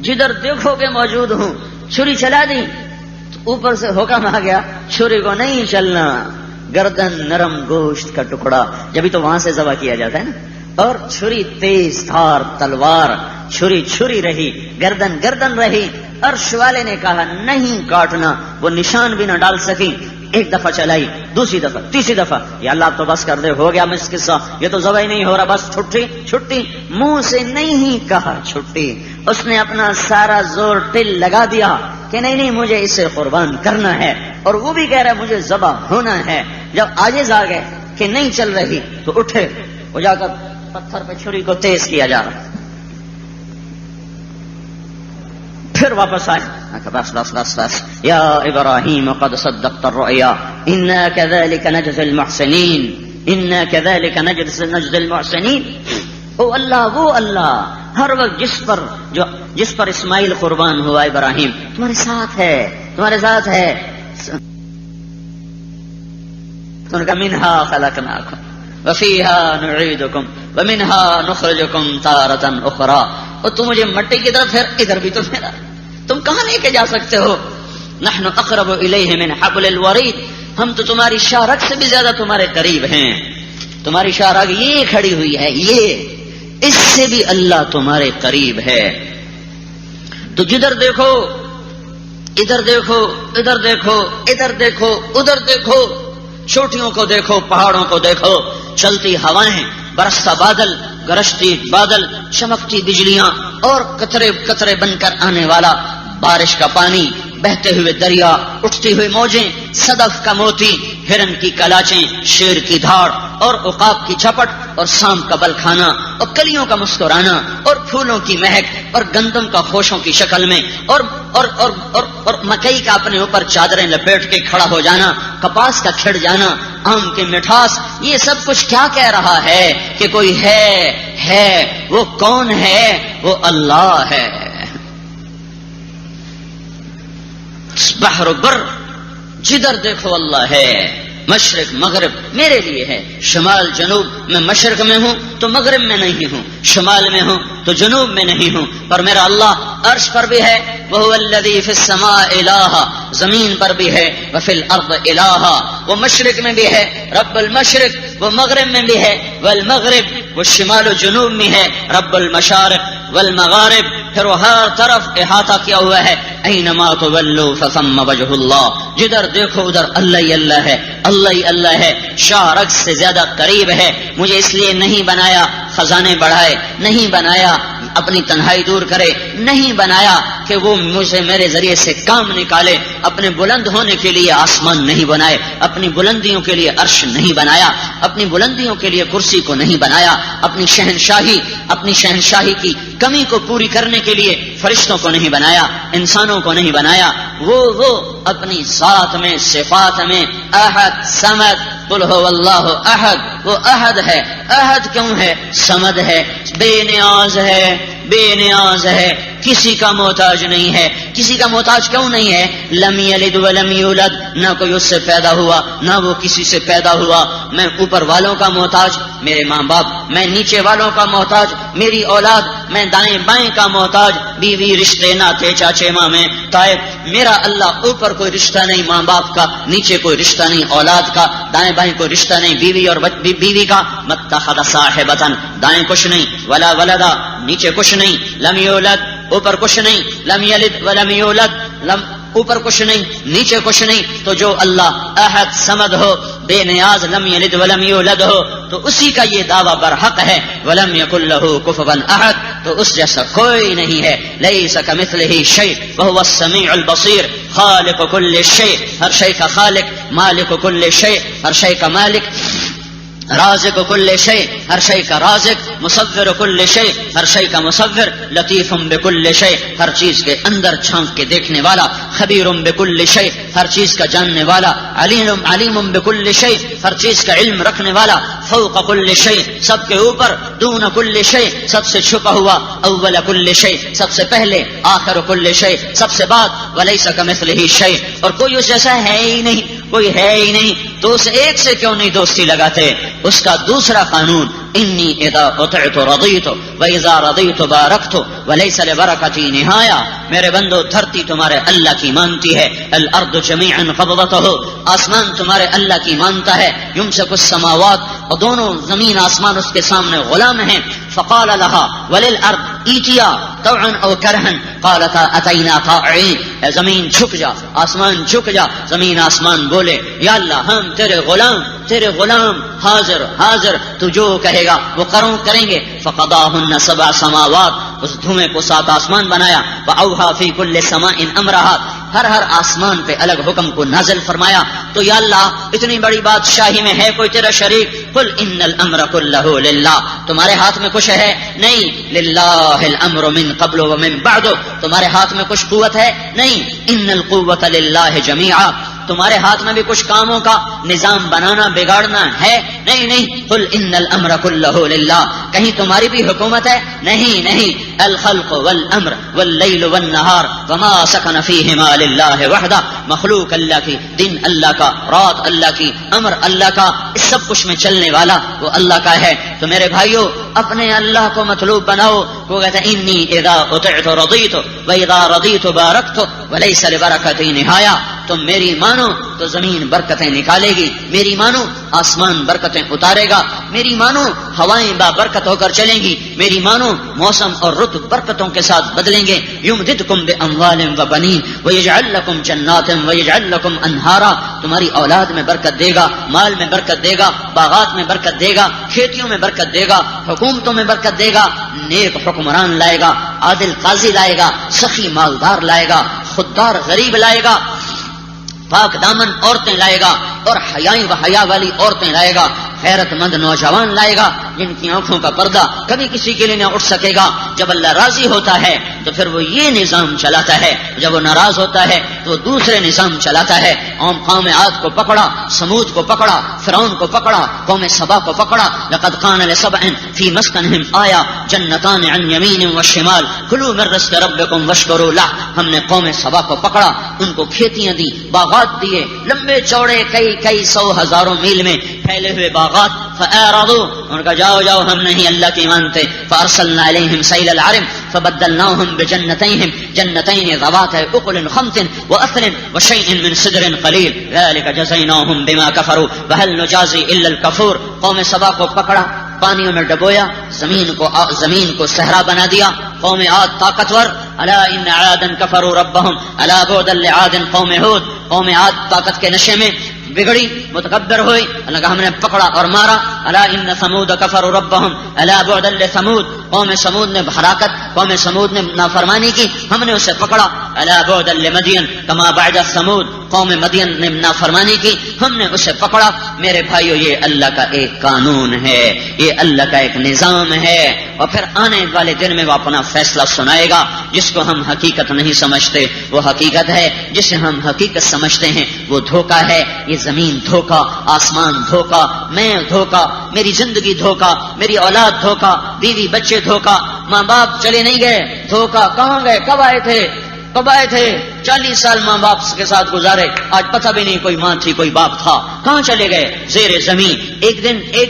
جدھر دیکھو گے موجود ہوں، چھری چلا دی تو اوپر سے حکم آ گیا چھری کو نہیں چلنا، گردن نرم گوشت کا ٹکڑا، جبھی تو وہاں سے ذبح کیا جاتا ہے نا، اور چھری تیز دھار تلوار، چھری رہی، گردن رہی، عرش والے نے کہا نہیں کاٹنا، وہ نشان بھی نہ ڈال سکی، ایک دفعہ چلائی، دوسری دفعہ، تیسری دفعہ، یا اللہ تو بس کر دے، ہو گیا مس قصہ، یہ تو ذبح ہی نہیں ہو رہا، بس چھٹی، منہ سے نہیں کہا چھٹی، اس نے اپنا سارا زور ٹل لگا دیا کہ نہیں مجھے اسے قربان کرنا ہے، اور وہ بھی کہہ رہا ہے مجھے ذبح ہونا ہے۔ جب عاجز آ گئے کہ نہیں چل رہی تو اٹھے، وہ جا کر پتھر پہ چھری کو تیز کیا جا رہا، پھر واپس آئے، بس یا ابراہیم قد صدقت الرؤیا انا كذلك نجزي المحسنین، انا كذلك نجزي المحسنين. وہ اللہ ہر وقت جس پر اسماعیل قربان ہوا ابراہیم تمہارے ساتھ ہے. منها خلقناكم وفيها نعيدكم ومنها نخرجكم تارة اخرى. اور تم مجھے مٹی کی طرف پھر ادھر بھی تو میرا تم کہاں لے کے جا سکتے ہو. نحن اقرب الیہ من حبل الورید. ہم تو تمہاری شاہ رگ سے بھی زیادہ تمہارے قریب ہیں. تمہاری شاہ رگ یہ کھڑی ہوئی ہے, یہ اس سے بھی اللہ تمہارے قریب ہے. تو جدھر دیکھو ادھر دیکھو, ادھر دیکھو, ادھر دیکھو, ادھر دیکھو, چوٹیوں کو دیکھو, پہاڑوں کو دیکھو, چلتی ہوائیں, برستا بادل, گرجتی بادل, چمکتی بجلیاں, اور قطرے قطرے بن کر آنے والا بارش کا پانی, بہتے ہوئے دریا, اٹھتی ہوئی موجیں, صدف کا موتی, ہرن کی کلاچیں, شیر کی دھاڑ, اور عقاب کی جھپٹ, اور سام کا بل کھانا, اور کلیوں کا مسکرانا, اور پھولوں کی مہک, اور گندم کا خوشوں کی شکل میں, اور اور اور اور, اور مکئی کا اپنے اوپر چادریں لپیٹ کے کھڑا ہو جانا, کپاس کا کھڑ جانا, آم کی مٹھاس, یہ سب کچھ کیا کہہ رہا ہے کہ کوئی ہے. وہ کون ہے؟ وہ اللہ ہے. بحر و بر, جدھر دیکھو اللہ ہے. مشرق مغرب میرے لیے ہے, شمال جنوب, میں مشرق میں ہوں تو مغرب میں نہیں ہوں, شمال میں ہوں تو جنوب میں نہیں ہوں, پر میرا اللہ عرش پر بھی ہے. وہو الذی فی السماء الہ, زمین پر بھی ہے. وفی الارض الہ, وہ مشرق میں بھی ہے رب المشرق, وہ مغرب میں بھی ہے والمغرب, وہ شمال و جنوب میں ہے رب المشارق والمغارب. پھر وہ ہر طرف احاطہ کیا ہوا ہے. اینما تولوا فثم وجہ اللہ, جدھر دیکھو ادھر اللہ ہی اللہ ہے, اللہ ہی اللہ ہے. شاہ رگ سے زیادہ قریب ہے. مجھے اس لیے نہیں بنایا خزانے بڑھائے, نہیں بنایا اپنی تنہائی دور کرے, نہیں بنایا کہ وہ مجھے میرے ذریعے سے کام نکالے. اپنے بلند ہونے کے لیے آسمان نہیں بنائے, اپنی بلندیوں کے لیے عرش نہیں بنایا, اپنی بلندیوں کے لیے کرسی کو نہیں بنایا, اپنی شہنشاہی کی کمی کو پوری کرنے کے لیے فرشتوں کو نہیں بنایا, انسانوں کو نہیں بنایا. وہ اپنی ذات میں, صفات میں احد صمد, قل هو اللہ احد, وہ احد ہے. احد کیوں ہے؟ صمد ہے, بے نیاز ہے, بے نیاز ہے, کسی کا محتاج نہیں ہے. کسی کا محتاج کیوں نہیں ہے؟ لم یلد ولم یولد, نہ کوئی اس سے پیدا ہوا نہ وہ کسی سے پیدا ہوا. میں اوپر والوں کا محتاج, میرے ماں باپ, میں نیچے والوں کا محتاج, میری اولاد, میں دائیں بائیں کا محتاج, بیوی, رشتے ناتے, چاچے مامے, طائب. میرا اللہ اوپر کوئی رشتہ نہیں ماں باپ کا, نیچے کوئی رشتہ نہیں اولاد کا, دائیں بائیں کوئی رشتہ نہیں بیوی اور بیوی کا. متخذ صاحبۃ, دائیں کچھ نہیں, ولا ولدا, نیچے کچھ نہیں, لم یولد, اوپر کچھ نہیں, لم یلد ولم یولد, اوپر کچھ نہیں نیچے کچھ نہیں. تو جو اللہ احد صمد ہو, بے نیاز, لم یلد ولم یولد ہو, تو اسی کا یہ دعویٰ برحق ہے. ولم یکن لہ کفوا احد, تو اس جیسا کوئی نہیں ہے. لیس کمثلہ شیء وہو السمیع البصیر, خالق کل شیء, ہر شے کا خالق, مالک کل شیء, ہر شے کا مالک, رازق کل شیء, ہر شے کا رازق, مصور کل شیء, ہر شے کا مصور, لطیف بکل شیء, ہر چیز کے اندر جھانک کے دیکھنے والا, خبیر بکل شیء, ہر چیز کا جاننے والا, علیم بکل شیء, ہر چیز کا علم رکھنے والا, فوق کل شیء, سب کے اوپر, دون کل شیء, سب سے چھپا ہوا, اول کل شیء, سب سے پہلے, آخر کل شیء, سب سے بعد, ولیس کمثلہ شیء, اور کوئی اس جیسا ہے ہی نہیں, کوئی ہے ہی نہیں. تو اس ایک سے کیوں نہیں دوستی لگاتے؟ اس کا دوسرا قانون, انی اذا اطعت رضیت واذا رضیت بارکت وليس لبرکتی نہایا. میرے بندو, دھرتی تمہارے اللہ کی مانتی ہے, الارض جميعا قبضته, آسمان تمہارے اللہ کی مانتا ہے, یمسک السماوات, اور دونوں زمین آسمان اس کے سامنے غلام ہیں. فقال لها وللارض ایتیا طوعا او کرها قالتا اتینا طاعین. زمین جھک جا, آسمان جھک جا. زمین آسمان بولے, یا اللہ ہم تیرے غلام, تیرے غلام, حاضر حاضر, تو جو کہے گا وہ کریں گے. فقضاهن 7 سماوات, اس دھوئیں کو 7 آسمان بنایا. واوحى في كل سماء امرها, ہر آسمان پہ الگ حکم کو نازل فرمایا. تو یا اللہ اتنی بڑی بادشاہی میں ہے کوئی تیرا شریک؟ قل ان الامر كله للہ, تمہارے ہاتھ میں کچھ ہے نہیں. للہ الامر من قبل ومن بعد, تمہارے ہاتھ میں کچھ قوت ہے نہیں. ان القوت للہ جميعا, تمہارے ہاتھ میں بھی کچھ کاموں کا نظام بنانا بگاڑنا ہے؟ نہیں قل ان الامر كله للہ. کہیں تمہاری بھی حکومت ہے؟ نہیں الخلق والامر واللیل والنہار وما سکن فیہما للہ وحدہ. مخلوق اللہ کی، دن اللہ کا، رات اللہ کی، امر اللہ کا، اس سب کچھ میں چلنے والا وہ اللہ کا ہے. تو میرے بھائیو اپنے اللہ کو مطلوب بناؤ. وہ کہتا ہے انی اذا اطعت رضیت واذا رضیت بارکت ولیس لبرکتی نہایا. تم میری مانو تو زمین برکتیں نکالے گی، میری مانو آسمان برکتیں اتارے گا، میری مانو ہوائیں بابرکت ہو کر چلیں گی، میری مانو موسم اور رت برکتوں کے ساتھ بدلیں گے. یمددکم باموال وبنین ویجعل لکم جنات ویجعل لکم انہارا. تمہاری اولاد میں برکت دے گا، مال میں برکت دے گا، باغات میں برکت دے گا، کھیتیوں میں برکت دے گا، حکومتوں میں برکت دے گا. نیک حکمران لائے گا، عادل قاضی لائے گا، سخی مالدار لائے گا، خوددار غریب لائے گا، پاک دامن عورتیں لائے گا اور حیاء و حیا والی عورتیں لائے گا. غیرت مند نوجوان لائے گا جن کی آنکھوں کا پردہ کبھی کسی کے لیے نہ اٹھ سکے گا. جب اللہ راضی ہوتا ہے تو پھر وہ یہ نظام چلاتا ہے، جب وہ ناراض ہوتا ہے تو وہ دوسرے نظام چلاتا ہے. قوم عاد کو پکڑا، سمود کو پکڑا، فرعون کو پکڑا، قوم سبا کو پکڑا. لقد كان لسبع في مسكنهم آية جنتان عن يمين وشمال كلوا من رزق ربكم واشكروا له. ہم نے قوم سبا کو پکڑا، ان کو کھیتیاں دی، باغات دیے، لمبے چوڑے کئی سو ہزاروں میل میں پھیلے ہوئے باغات. فاعرضوا، ان کا جاؤ ہم نہیں اللہ کی مانتے. فارسلنا عليهم سيل العرم فبدلناهم بجنتين ذوات اكل خمط واثل وشيء من سدر قليل ذلك جزيناهم بما كفروا وهل نجازي الا الكفور. قوم سبا کو پکڑا، پانیوں میں ڈبویا، زمین کو صحرا بنا دیا. قوم عاد طاقتور، الا ان عادا كفروا ربهم الا بعدا لعاد قوم هود. قوم عاد طاقت کے نشے میں بگڑی، متکبر ہوئی، اللہ کا ہم نے پکڑا اور مارا. الا ان ثمود كفروا ربهم الا بعدا لثمود. قوم سمود نے حراکت، قوم سمود نے نافرمانی کی، ہم نے اسے پکڑا. الا بعدا لمدین كما بعد ثمود. قوم مدین نے نافرمانی کی، ہم نے اسے پکڑا. میرے بھائیو یہ اللہ کا ایک قانون ہے، یہ اللہ کا ایک نظام ہے. اور پھر آنے والے دن میں وہ اپنا فیصلہ سنائے گا. جس کو ہم حقیقت نہیں سمجھتے وہ حقیقت ہے، جسے ہم حقیقت سمجھتے ہیں وہ دھوکہ ہے. یہ زمین دھوکہ، آسمان دھوکہ، میں دھوکہ، میری زندگی دھوکہ، میری اولاد دھوکہ، بیوی بچے دھوکہ، ماں باپ چلے نہیں گئے دھوکہ. کہاں گئے؟ کب آئے تھے 40 سال ماں باپ کے ساتھ گزارے، آج پتہ بھی نہیں کوئی ماں تھی کوئی باپ تھا. کہاں چلے گئے؟ زیر زمین. ایک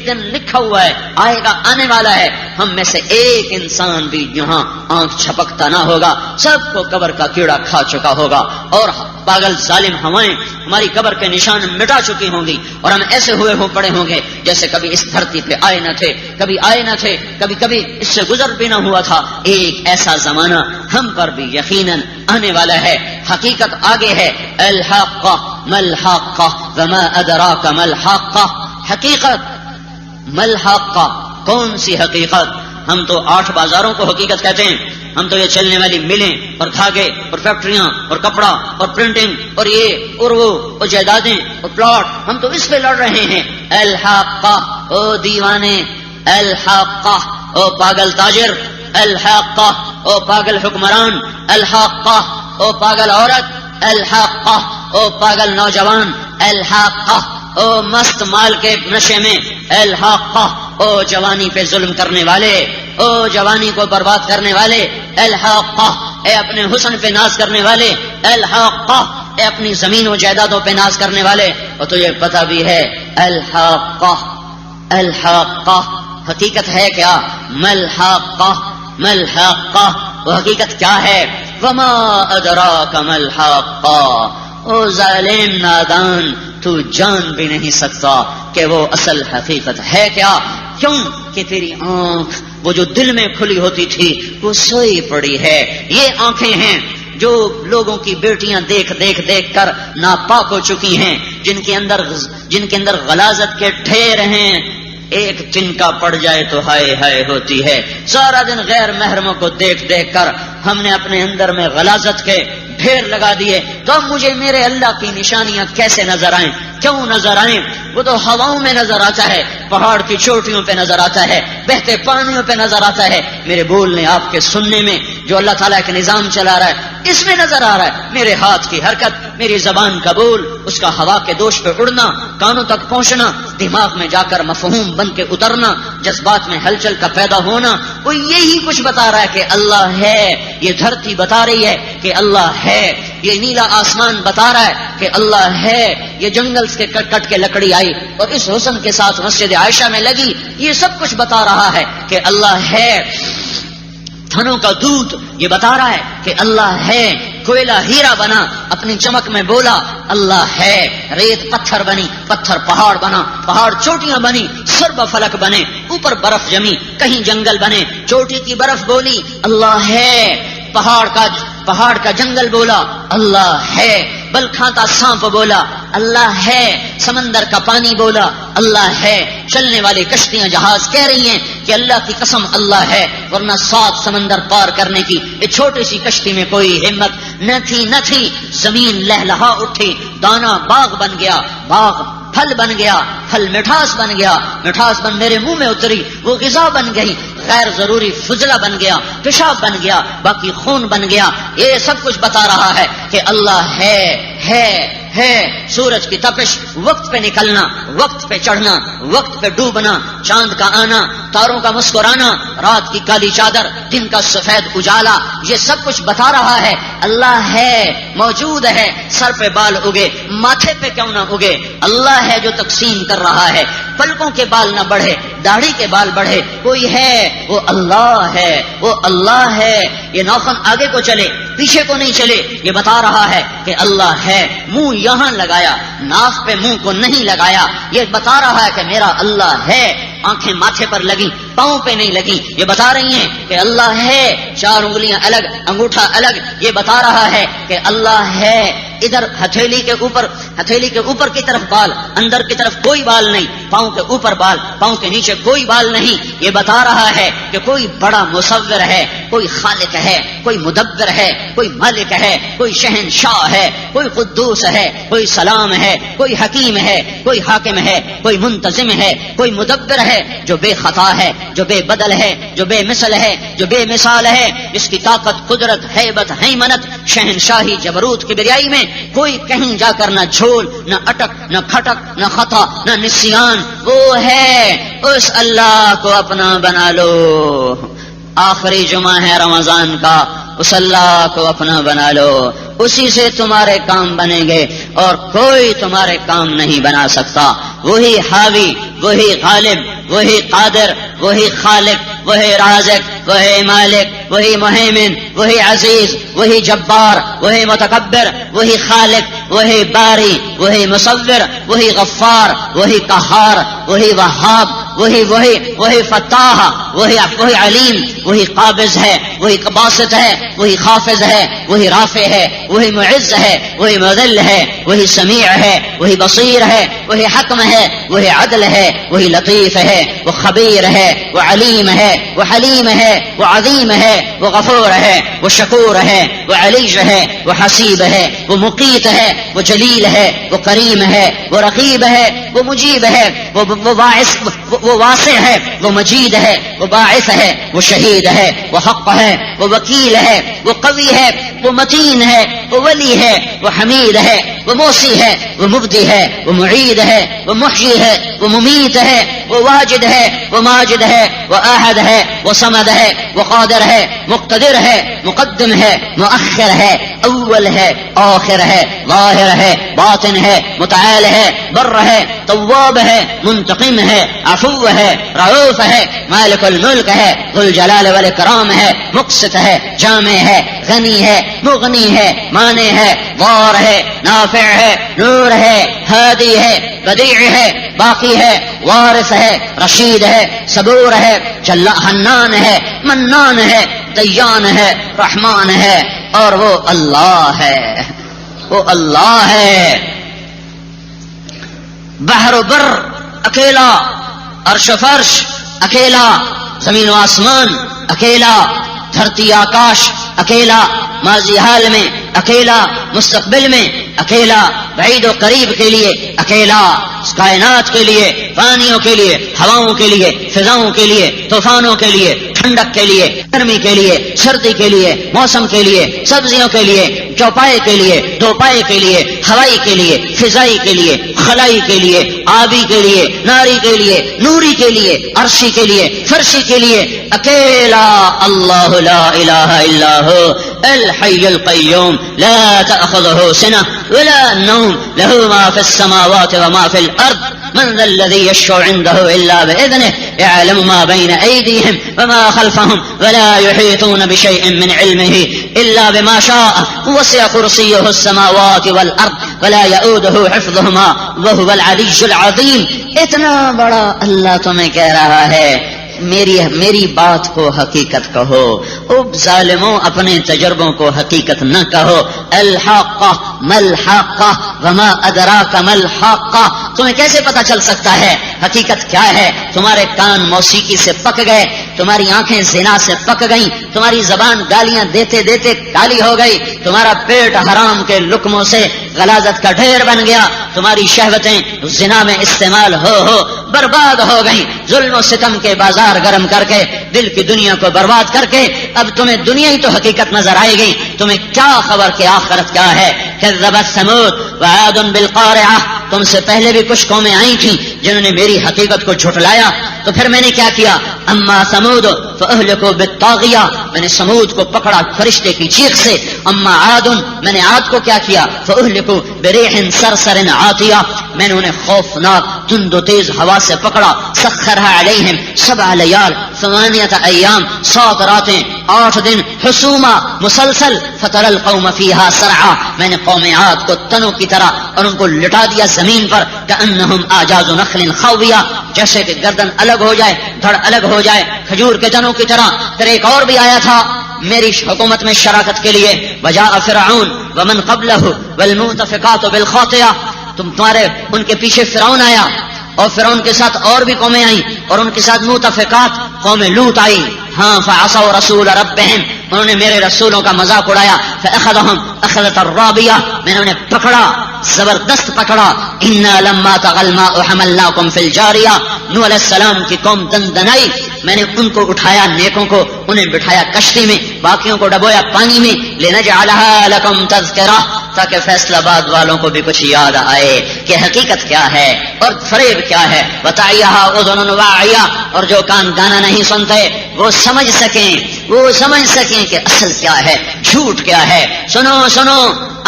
دن لکھا ہوا ہے، آئے گا، آنے والا ہے. ہم میں سے ایک انسان بھی یہاں آنکھ چھپکتا نہ ہوگا، سب کو قبر کا کیڑا کھا چکا ہوگا. اور پاگل ظالم ہوائیں ہماری قبر کے نشان مٹا چکی ہوں گی، اور ہم ایسے پڑے ہوں گے جیسے کبھی اس دھرتی پہ آئے نہ تھے، کبھی اس سے گزر بھی نہ ہوا تھا. ایک ایسا زمانہ ہم پر بھی یقیناً آنے والا ہے. حقیقت آگے ہے. الحاقہ ملحاقہ وما ادراک ملحاقہ. حقیقت ملحاقہ، کون سی حقیقت؟ ہم تو 8 بازاروں کو حقیقت کہتے ہیں. ہم تو یہ چلنے والی ملیں اور دھاگے اور فیکٹریاں اور کپڑا اور پرنٹنگ اور یہ اور وہ اور جائیدادیں اور پلاٹ، ہم تو اس پہ لڑ رہے ہیں. الحاقہ، او دیوانے، الحاقہ، او پاگل تاجر، الحاقہ، او پاگل حکمران، الحاقہ، او پاگل عورت، الحاقہ، او پاگل نوجوان، الحاقہ، او مست مال کے نشے میں، الحاقہ، او جوانی پہ ظلم کرنے والے، او جوانی کو برباد کرنے والے، الحاقہ، اے اپنے حسن پہ ناز کرنے والے، الحاقہ، اے اپنی زمین و جائیدادوں پہ ناز کرنے والے. اور تجھے پتہ بھی ہے الحاقہ، الحاقہ حقیقت ہے کیا؟ ملحاقہ، ملحاقہ وہ حقیقت کیا ہے؟ وما ادراک ملحاقہ. او ظالم نادان، تو جان بھی نہیں سکتا کہ وہ اصل حقیقت ہے کیا. کیوں کہ تیری آنکھ وہ جو دل میں کھلی ہوتی تھی وہ سوئی پڑی ہے. یہ آنکھیں ہیں جو لوگوں کی بیٹیاں دیکھ کر ناپاک ہو چکی ہیں، جن کے اندر غلاظت کے ڈھیر ہیں. ایک تنکا پڑ جائے تو ہائے ہائے ہوتی ہے. سارا دن غیر محرموں کو دیکھ کر ہم نے اپنے اندر میں غلاظت کے ڈھیر لگا دیے. تو اب مجھے میرے اللہ کی نشانیاں کیسے نظر آئیں؟ کیوں نظر آئیں؟ وہ تو ہواؤں میں نظر آتا ہے، پہاڑ کی چوٹیوں پہ نظر آتا ہے، بہتے پانیوں پہ نظر آتا ہے. میرے بولنے آپ کے سننے میں جو اللہ تعالیٰ کا نظام چلا رہا ہے اس میں نظر آ رہا ہے. میرے ہاتھ کی حرکت، میری زبان کا بول، اس کا ہوا کے دوش پہ اڑنا، کانوں تک پہنچنا، دماغ میں جا کر مفہوم بن کے اترنا، جذبات میں ہلچل کا پیدا ہونا، وہ یہی کچھ بتا رہا ہے کہ اللہ ہے. یہ دھرتی بتا رہی ہے کہ اللہ ہے، یہ نیلا آسمان بتا رہا ہے کہ اللہ ہے، یہ جنگل کے کٹ کے لکڑی آئی اور اس حسن کے ساتھ مسجد عائشہ میں لگی، یہ سب کچھ بتا رہا ہے کہ اللہ ہے. تھنوں کا دودھ یہ بتا رہا ہے کہ اللہ ہے. کوئلہ ہیرا بنا، اپنی چمک میں بولا اللہ ہے. ریت پتھر بنی، پتھر پہاڑ بنا، پہاڑ چوٹیاں بنی، سرب فلک بنے، اوپر برف جمی، کہیں جنگل بنے، چوٹی کی برف بولی اللہ ہے. پہاڑ کا جنگل بولا اللہ ہے. بل کھاتا سانپ بولا اللہ ہے. سمندر کا پانی بولا اللہ ہے. چلنے والی کشتیاں جہاز کہہ رہی ہیں کہ اللہ کی قسم اللہ ہے، ورنہ 7 سمندر پار کرنے کی یہ چھوٹی سی کشتی میں کوئی ہمت نہ تھی. زمین لہلہا اٹھی، دانا باغ بن گیا، باغ پھل بن گیا، پھل مٹھاس بن گیا، مٹھاس بن میرے منہ میں اتری، وہ غذا بن گئی، غیر ضروری فضلہ بن گیا، پیشاب بن گیا، باقی خون بن گیا. یہ سب کچھ بتا رہا ہے کہ اللہ ہے. سورج کی تپش، وقت پہ نکلنا، وقت پہ چڑھنا، وقت پہ ڈوبنا، چاند کا آنا، تاروں کا مسکرانا، رات کی کالی چادر، دن کا سفید اجالا، یہ سب کچھ بتا رہا ہے اللہ ہے، موجود ہے. سر پہ بال اگے، ماتھے پہ کیوں نہ اگے، اللہ ہے جو تقسیم کر رہا ہے. پلکوں کے بال نہ بڑھے، داڑھی کے بال بڑھے، کوئی ہے وہ اللہ ہے، وہ اللہ ہے. یہ ناخن آگے کو چلے، پیچھے کو نہیں چلے، یہ بتا رہا ہے کہ اللہ ہے. منہ یہاں لگایا، ناف پہ منہ کو نہیں لگایا، یہ بتا رہا ہے کہ میرا اللہ ہے. آنکھیں ماتھے پر لگی، پاؤں پہ نہیں لگی، یہ بتا رہی ہیں کہ اللہ ہے. 4 انگلیاں الگ، انگوٹھا الگ، یہ بتا رہا ہے کہ اللہ ہے. ادھر ہتھیلی کے اوپر کی طرف بال، اندر کی طرف کوئی بال نہیں، پاؤں کے اوپر بال، پاؤں کے نیچے کوئی بال نہیں. یہ بتا رہا ہے کہ کوئی بڑا مصور ہے، کوئی خالق ہے، کوئی مدبر ہے، کوئی مالک ہے، کوئی شہنشاہ ہے، کوئی قدوس ہے، کوئی سلام ہے، کوئی حکیم ہے، کوئی حاکم ہے، کوئی منتظم ہے، کوئی مدبر ہے جو بے خطا ہے، جو بے بدل ہے، جو بے مثل ہے، جو بے مثال ہے، جس کی طاقت، قدرت، ہیبت، حیمنت، شہنشاہی، جبروت، کبریائی میں کوئی کہیں جا کر نہ جھول، نہ اٹک، نہ کھٹک، نہ خطا، نہ نسیان. وہ ہے. اس اللہ کو اپنا بنا لو. آخری جمعہ ہے رمضان کا، اس اللہ کو اپنا بنا لو. اسی سے تمہارے کام بنیں گے اور کوئی تمہارے کام نہیں بنا سکتا. وہی حاوی، وہی غالب، وہی قادر، وہی خالق، وہی رازق، وہی مالک، وہی مہیمن، وہی عزیز، وہی جبار، وہی متکبر، وہی خالق، وہی باری، وہی مصور، وہی غفار، وہی قہار، وہی وہاب، وہی فتاح، وہی علیم، وہی قابض ہے، وہی باسط ہے، وہی خافض ہے، وہی رافع ہے، وہی معز ہے، وہی مذل ہے، وہی سمیع ہے، وہی بصیر ہے، وہی حکم ہے، وہی عدل ہے، وہی لطیف ہے، وہ خبیر ہے، وہ علیم ہے، وہ حلیم ہے، وہ عظیم ہے، وہ غفور ہے، وہ شکور ہے، وہ علی ہے، وہ حسیب ہے، وہ مقیت ہے، وہ جلیل ہے، وہ کریم ہے، وہ رقیب ہے، وہ مجیب ہے، وہ واسع ہے، وہ مجید ہے، وہ باعث ہے، وہ شہید ہے، وہ حق ہے، وہ وکیل ہے، وہ قوی ہے، وہ متین ہے، وہ ولی ہے، وہ حمید ہے، وہ موسی ہے، وہ مبدی ہے، وہ معید ہے، وہ محیی ہے، وہ ممیت ہے، وہ واجد ہے، وہ ماجد ہے، وہ احد ہے، وہ صمد ہے، وہ قادر ہے، مقتدر ہے، مقدم ہے، مؤخر ہے، اول ہے، آخر ہے، ظاہر ہے، باطن ہے، متعال ہے، بر ہے، تواب ہے، منتقم ہے، عفو ہے، رؤوف ہے، مالک الملک ہے، ذو الجلال والاکرام ہے، مقسط ہے، جامع ہے، غنی ہے، مغنی ہے، مانع ہے، ضار ہے، نافع ہے، نور ہے، ہادی ہے، بدیع ہے، باقی ہے، وارث ہے، رشید ہے، صبور ہے، حنان ہے، منان ہے، دیان ہے، رحمان ہے، اور وہ اللہ ہے. وہ اللہ ہے. بحر و بر اکیلا، عرش و فرش اکیلا، زمین و آسمان اکیلا، دھرتی آکاش اکیلا، ماضی حال میں اکیلا، مستقبل میں اکیلا، بعید و قریب کے لیے اکیلا، کائنات کے لیے، پانیوں کے لیے، ہواؤں کے لیے، فضاؤں کے لیے، طوفانوں کے لیے، ٹھنڈک کے لیے، گرمی کے لیے، سردی کے لیے، موسم کے لیے، سبزیوں کے لیے، چوپائے کے لیے، دوپائے کے لیے، ہوائی کے لیے، فضائی کے لیے، خلائی کے لیے، آبی کے لیے، ناری کے لیے، نوری کے لیے، عرشی کے لیے، فرشی کے لیے، اکیلا اللہ لا الہ الا ہو الحی القیوم لا تأخذه سنة ولا نوم له ما في السماوات وما في الأرض من ذا الذي يشفع عنده إلا بإذنه يعلم ما بين أيديهم وما خلفهم ولا يحيطون بشيء من علمه إلا بما شاء وسع كرسيه السماوات والأرض ولا يؤوده حفظهما وهو العلي العظيم. اتنا بڑا اللہ تمہیں کہہ رہا ہے میری بات کو حقیقت کہو. اب ظالموں اپنے تجربوں کو حقیقت نہ کہو. الحاقہ ملحاقہ وما ادراک ملحاقہ. تمہیں کیسے پتا چل سکتا ہے حقیقت کیا ہے؟ تمہارے کان موسیقی سے پک گئے، تمہاری آنکھیں زنا سے پک گئیں، تمہاری زبان گالیاں دیتے دیتے کالی ہو گئی، تمہارا پیٹ حرام کے لقموں سے غلاظت کا ڈھیر بن گیا، تمہاری شہوتیں زنا میں استعمال ہو برباد ہو گئیں. ظلم و ستم کے بازار گرم کر کے دل کی دنیا کو برباد کر کے اب تمہیں دنیا ہی تو حقیقت نظر آئے گی. تمہیں کیا خبر کہ آخرت کیا ہے؟ کذبت ثمود وعاد بالقارعہ. تم سے پہلے بھی کچھ قومیں آئی تھیں جنہوں نے میری حقیقت کو جھٹلایا، تو پھر میں نے کیا کیا؟ اما ثمود فاہلکوا بالطاغیہ. میں نے سمود کو پکڑا فرشتے کی چیخ سے. اما عاد، میں نے عاد کو کیا کیا؟ فاہلکوا بریح صرصر عاتیہ. میں نے انہیں خوفناک تند و تیز ہوا سے پکڑا. سخرها علیہم 7 لیال 8 ایام، 7 راتیں 8 دن حسوما مسلسل. فتر القوم فیہا سرعا. میں نے قوم عاد کو تنوں کی طرح اور ان کو لٹا دیا زمین پر. کأنہم اعجاز نخل خاویہ، جیسے کہ گردن الگ ہو جائے، دھڑ الگ ہو جائے، کھجور کے تنوں کی طرح. پھر ایک اور بھی آیا تھا میری حکومت میں شراکت کے لیے. وجاء فرعون ومن قبلہ والمؤتفقات بالخاطئہ. تمہارے ان کے پیچھے فرعون آیا اور فرعون کے ساتھ اور بھی قومیں آئیں اور ان کے ساتھ مؤتفقات قوم لوط آئی. ہاں فعصوا رسول ربهم، انہوں نے میرے رسولوں کا مذاق اڑایا. فاخذهم اخذة الرابیہ، میں نے انہیں پکڑا، زبردست پکڑا. انا لما طغى الماء حملناكم في الجاریہ. نوح علیہ السلام کی قوم دندنائی، میں نے ان کو اٹھایا، نیکوں کو انہیں بٹھایا کشتی میں، باقیوں کو ڈبویا پانی میں. لنجعلها لكم تذکرہ، تاکہ فیصلہ آباد والوں کو بھی کچھ یاد آئے کہ حقیقت کیا ہے اور فریب کیا ہے. وتعیها اذن واعیہ، اور جو کان گانا نہیں سنتے وہ سمجھ سکیں کہ اصل کیا ہے، جھوٹ کیا ہے. سنو سنو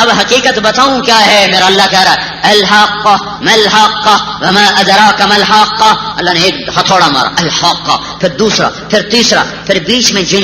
اب حقیقت بتاؤں کیا ہے. میرا اللہ کہہ رہا ہے الحاقہ ملحاقہ وما ادراک ملحاقہ. اللہ نے ایک ہتھوڑا مارا الحاقہ، پھر دوسرا، پھر تیسرا، پھر بیچ میں جن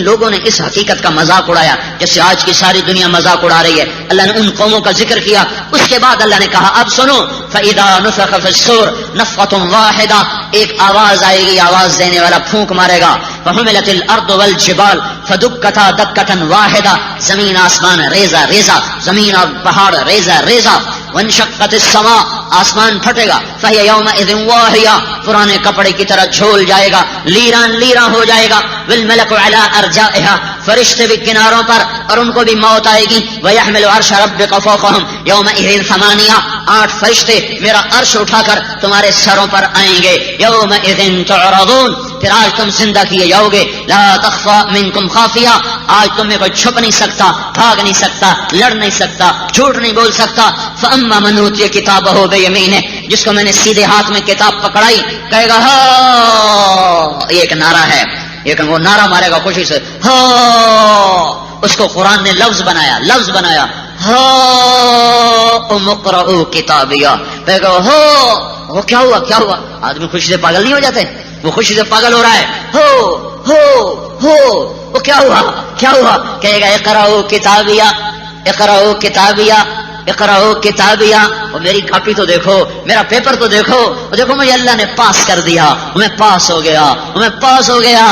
لوگوں نے اس حقیقت کا مذاق اڑایا جیسے آج کی ساری دنیا مذاق اڑا رہی ہے، اللہ نے ان قوموں کا ذکر کیا. اس کے بعد اللہ نے کہا اب سنو. فَإِذَا نُفِخَ فِي الصُّورِ نَفْخَةٌ وَاحِدَةٌ، ایک آواز آئے گی، آواز دینے والا پھونک مارے گا. فَحُمِلَتِ الْأَرْضُ وَالْجِبَالُ فَدُكَّتَا دَكَّةً وَاحِدَةً. زمین آسمان ریزہ ریزہ، زمین اور پہاڑ ریزہ ریزہ. وَانشَقَّتِ السَّمَاءُ، آسمان پھٹے گا. فَهِيَ يَوْمَئِذٍ وَاهِيَةٌ، پرانے کپڑے کی طرح جھول جائے گا، لیران لیران ہو جائے گا. وَالْمَلَكُ عَلَىٰ أَرْجَائِهَا، فرشتے بھی کناروں پر اور ان کو بھی موت آئے گی. وَيَحْمِلُ عَرْشَ رَبِّكَ فَوْقَهُمْ يَوْمَئِذٍ 8، 8 فرشتے میرا عرش اٹھا کر تمہارے سروں پر آئیں گے. يَوْمَئِذٍ تُعْرَضُونَ، پھر آج تم زندہ کیے جاؤ گے. لَا تَخْفَىٰ مِنكُمْ خَافِيَةٌ، آج تمہیں کوئی چھپ نہیں سکتا، بھاگ نہیں سکتا، لڑ نہیں سکتا، جھوٹ نہیں بول سکتا. فَأَمَّا مَنْ أُوتِيَ كِتَابَهُ بِيَمِينِهِ، جس کو میں نے سیدھے ہاتھ میں کتاب پکڑائی کہے گا ہاں. یہ ایک نعرہ ہے، لیکن وہ نعرہ مارے گا خوشی سے ہاں. اس کو قرآن نے لفظ بنایا ہاں مقرؤ کتابیہ. کہے گا ہاں. وہ کیا ہوا؟ آدمی خوشی سے پاگل نہیں ہو جاتے؟ وہ خوشی سے پاگل ہو رہا ہے. ہو وہ کیا ہوا؟ کہے گا اقرؤ کتابیہ، اقرؤ کتابیہ، اقرؤ کتابیہ. اور میری کاپی تو دیکھو، میرا پیپر تو دیکھو مجھے اللہ نے پاس کر دیا، میں پاس ہو گیا.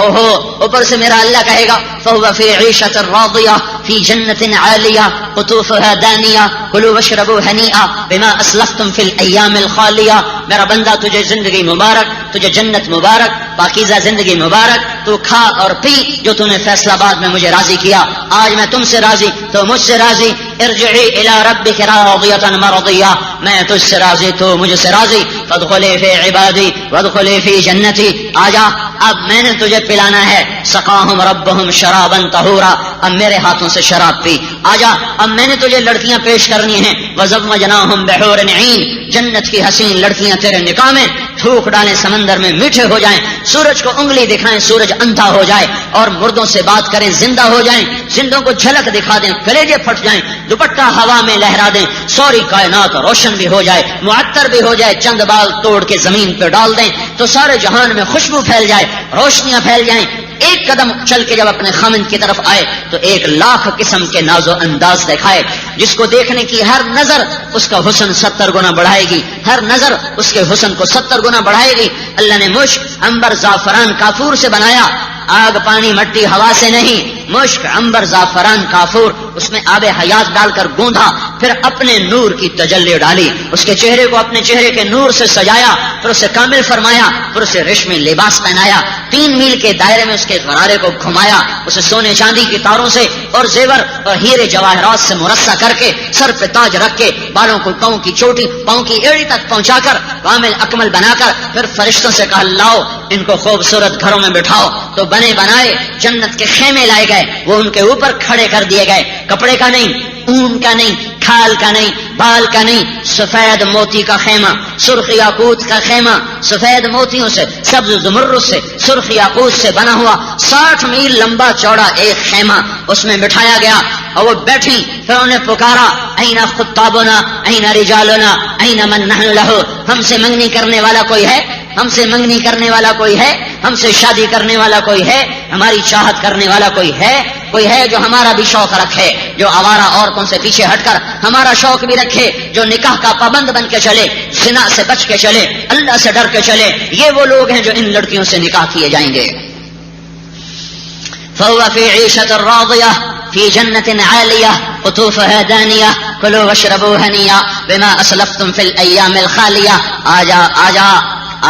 اوہو، اوپر سے میرا اللہ کہے گا فَهُوَ فِي عِيشَةٍ رَاضِيَةٍ فِي جَنَّةٍ عَالِيَةٍ قُطُوفُهَا دَانِيَةٌ كُلُوا وَاشْرَبُوا هَنِيئًا بِمَا أَسْلَفْتُمْ فِي الْأَيَّامِ الْخَالِيَةِ. میرا بندہ تجھے زندگی مبارک، تجھے جنت مبارک، پاکیزہ زندگی مبارک. تو کھا اور پی جو تو نے فیصلہ آباد میں مجھے راضی کیا. آج میں تم سے راضی تو مجھ سے راضی. ارجعی الی ربک راضیۃ مرضیہ، میں تجھ سے راضی تو مجھ سے راضی، فادخلی فی عبادی وادخلی فی جنتی، آجا اب میں نے تجھے پلانا ہے، سقاہم ربہم شرابا طہورا، اب میرے ہاتھوں سے شراب پی، آجا اب میں نے تجھے لڑکیاں پیش کرنی ہیں، وزوجناہم بحور عین، جنت کی حسین لڑکیاں تیرے نکاح میں، تھوک ڈالیں سمندر میں میٹھے ہو جائیں، سورج کو انگلی دکھائیں سورج اندھا ہو جائے، اور مردوں سے بات کریں زندہ ہو جائیں، زندوں کو جھلک دکھا دیں کلیجے پھٹ جائیں، دوپٹہ ہوا میں لہرا دیں، سوری کائنات روشن بھی ہو جائے، معطر بھی ہو جائے، چند بال توڑ کے زمین پہ ڈال دیں تو سارے جہان میں خوشبو پھیل جائے، روشنیاں پھیل جائیں، ایک قدم چل کے جب اپنے خامند کی طرف آئے تو 1,00,000 قسم کے ناز و انداز دکھائے، جس کو دیکھنے کی ہر نظر اس کا حسن 70 گنا بڑھائے گی، ہر نظر اس کے حسن کو 70 گنا بڑھائے گی۔ اللہ نے مشک عنبر زعفران کافور سے بنایا، آگ پانی مٹی ہوا سے نہیں، مشک عنبر زعفران کافور، اس میں آب حیات ڈال کر گوندھا، پھر اپنے نور کی تجلی ڈالی، اس کے چہرے کو اپنے چہرے کے نور سے سجایا، پھر اسے کامل فرمایا، پھر اسے ریشمی لباس پہنایا، 3 میل کے دائرے میں اس کے غرارے کو گھمایا، اسے سونے چاندی کی تاروں سے اور زیور اور ہیرے جواہرات سے مرصع کر کے، سر پہ تاج رکھ کے، بالوں کو پاؤں کی چوٹی پاؤں کی ایڑی تک پہنچا کر، کامل اکمل بنا کر، پھر فرشتوں سے کہا لاؤ ان کو خوبصورت گھروں میں بٹھاؤ، تو بنے بنائے جنت کے خیمے لائے گئے، وہ ان کے اوپر کھڑے کر دیے گئے، کپڑے کا نہیں، اون کا نہیں، کھال کا نہیں، بال کا نہیں، سفید موتی کا خیمہ، سرخ یاقوت کا خیمہ، سفید موتیوں سے، سبز زمرد سے، سرخ یاقوت سے بنا ہوا 60 میل لمبا چوڑا ایک خیمہ اس میں بٹھایا گیا، اور وہ بیٹھی، پھر انہوں نے پکارا این خطابنا این رجالنا این من نحن لہ، ہم سے منگنی کرنے والا کوئی ہے، ہم سے منگنی کرنے والا کوئی ہے، ہم سے شادی کرنے والا کوئی ہے، ہماری چاہت کرنے والا کوئی ہے جو ہمارا بھی شوق رکھے، جو آوارہ عورتوں سے پیچھے ہٹ کر ہمارا شوق بھی رکھے، جو نکاح کا پابند بن کے چلے، زنا سے بچ کے چلے، اللہ سے ڈر کے چلے، یہ وہ لوگ ہیں جو ان لڑکیوں سے نکاح کیے جائیں گے۔ فهو في عيشة راضية في جنة عالية قطوفها دانية كلوا واشربوا هنيئا بما أسلفتم في الأيام الخالية۔